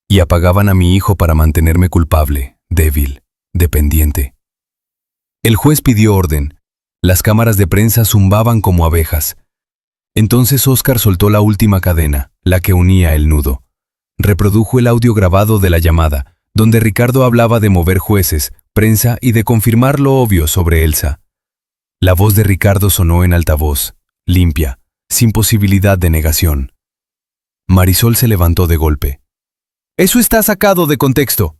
Y apagaban a mi hijo para mantenerme culpable, débil, dependiente. El juez pidió orden. Las cámaras de prensa zumbaban como abejas. Entonces Óscar soltó la última cadena, la que unía el nudo. Reprodujo el audio grabado de la llamada, donde Ricardo hablaba de mover jueces, prensa y de confirmar lo obvio sobre Elsa. La voz de Ricardo sonó en altavoz, limpia, sin posibilidad de negación. Marisol se levantó de golpe. «Eso está sacado de contexto».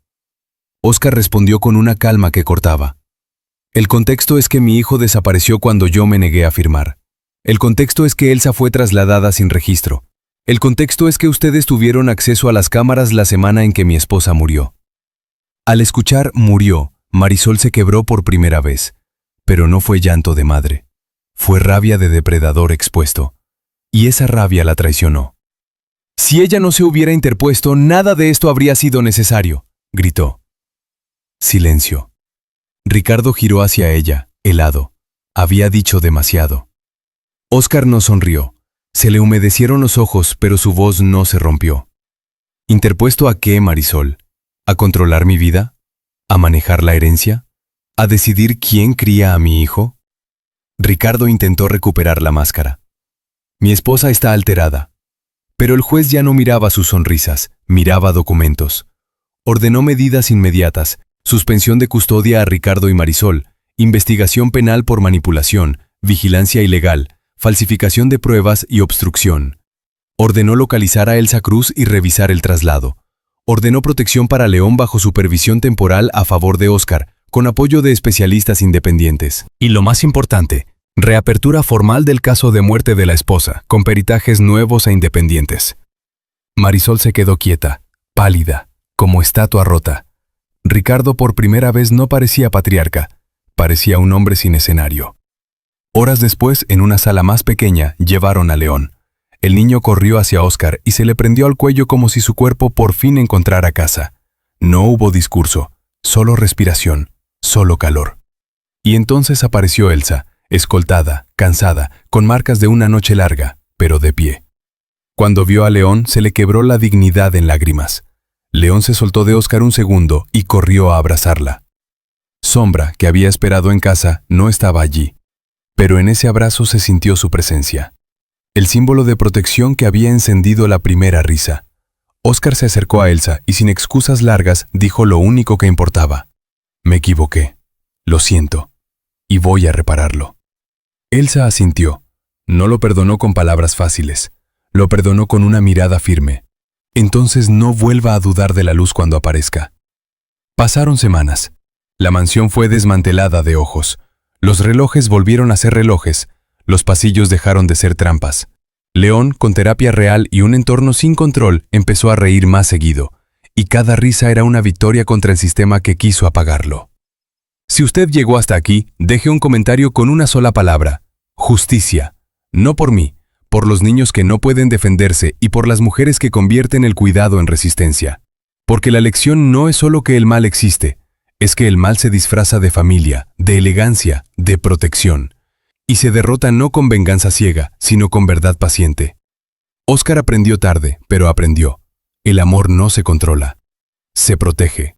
Óscar respondió con una calma que cortaba. «El contexto es que mi hijo desapareció cuando yo me negué a firmar. El contexto es que Elsa fue trasladada sin registro. El contexto es que ustedes tuvieron acceso a las cámaras la semana en que mi esposa murió». Al escuchar «murió», Marisol se quebró por primera vez, pero no fue llanto de madre. Fue rabia de depredador expuesto. Y esa rabia la traicionó. «Si ella no se hubiera interpuesto, nada de esto habría sido necesario», gritó. Silencio. Ricardo giró hacia ella, helado. Había dicho demasiado. Óscar no sonrió. Se le humedecieron los ojos, pero su voz no se rompió. ¿Interpuesto a qué, Marisol? ¿A controlar mi vida? ¿A manejar la herencia? ¿A decidir quién cría a mi hijo? Ricardo intentó recuperar la máscara. Mi esposa está alterada. Pero el juez ya no miraba sus sonrisas, miraba documentos. Ordenó medidas inmediatas, suspensión de custodia a Ricardo y Marisol, investigación penal por manipulación, vigilancia ilegal, falsificación de pruebas y obstrucción. Ordenó localizar a Elsa Cruz y revisar el traslado. Ordenó protección para León bajo supervisión temporal a favor de Óscar, con apoyo de especialistas independientes. Y lo más importante, reapertura formal del caso de muerte de la esposa, con peritajes nuevos e independientes. Marisol se quedó quieta, pálida, como estatua rota. Ricardo por primera vez no parecía patriarca, parecía un hombre sin escenario. Horas después, en una sala más pequeña, llevaron a León. El niño corrió hacia Óscar y se le prendió al cuello como si su cuerpo por fin encontrara casa. No hubo discurso, solo respiración, solo calor. Y entonces apareció Elsa, escoltada, cansada, con marcas de una noche larga, pero de pie. Cuando vio a León, se le quebró la dignidad en lágrimas. León se soltó de Óscar un segundo y corrió a abrazarla. Sombra, que había esperado en casa, no estaba allí. Pero en ese abrazo se sintió su presencia. El símbolo de protección que había encendido la primera risa. Óscar se acercó a Elsa y sin excusas largas dijo lo único que importaba. «Me equivoqué. Lo siento. Y voy a repararlo». Elsa asintió. No lo perdonó con palabras fáciles. Lo perdonó con una mirada firme. «Entonces no vuelva a dudar de la luz cuando aparezca». Pasaron semanas. La mansión fue desmantelada de ojos. Los relojes volvieron a ser relojes. Los pasillos dejaron de ser trampas. León, con terapia real y un entorno sin control, empezó a reír más seguido. Y cada risa era una victoria contra el sistema que quiso apagarlo. Si usted llegó hasta aquí, deje un comentario con una sola palabra. Justicia. No por mí, por los niños que no pueden defenderse y por las mujeres que convierten el cuidado en resistencia. Porque la lección no es solo que el mal existe, es que el mal se disfraza de familia, de elegancia, de protección. Y se derrota no con venganza ciega, sino con verdad paciente. Óscar aprendió tarde, pero aprendió. El amor no se controla. Se protege.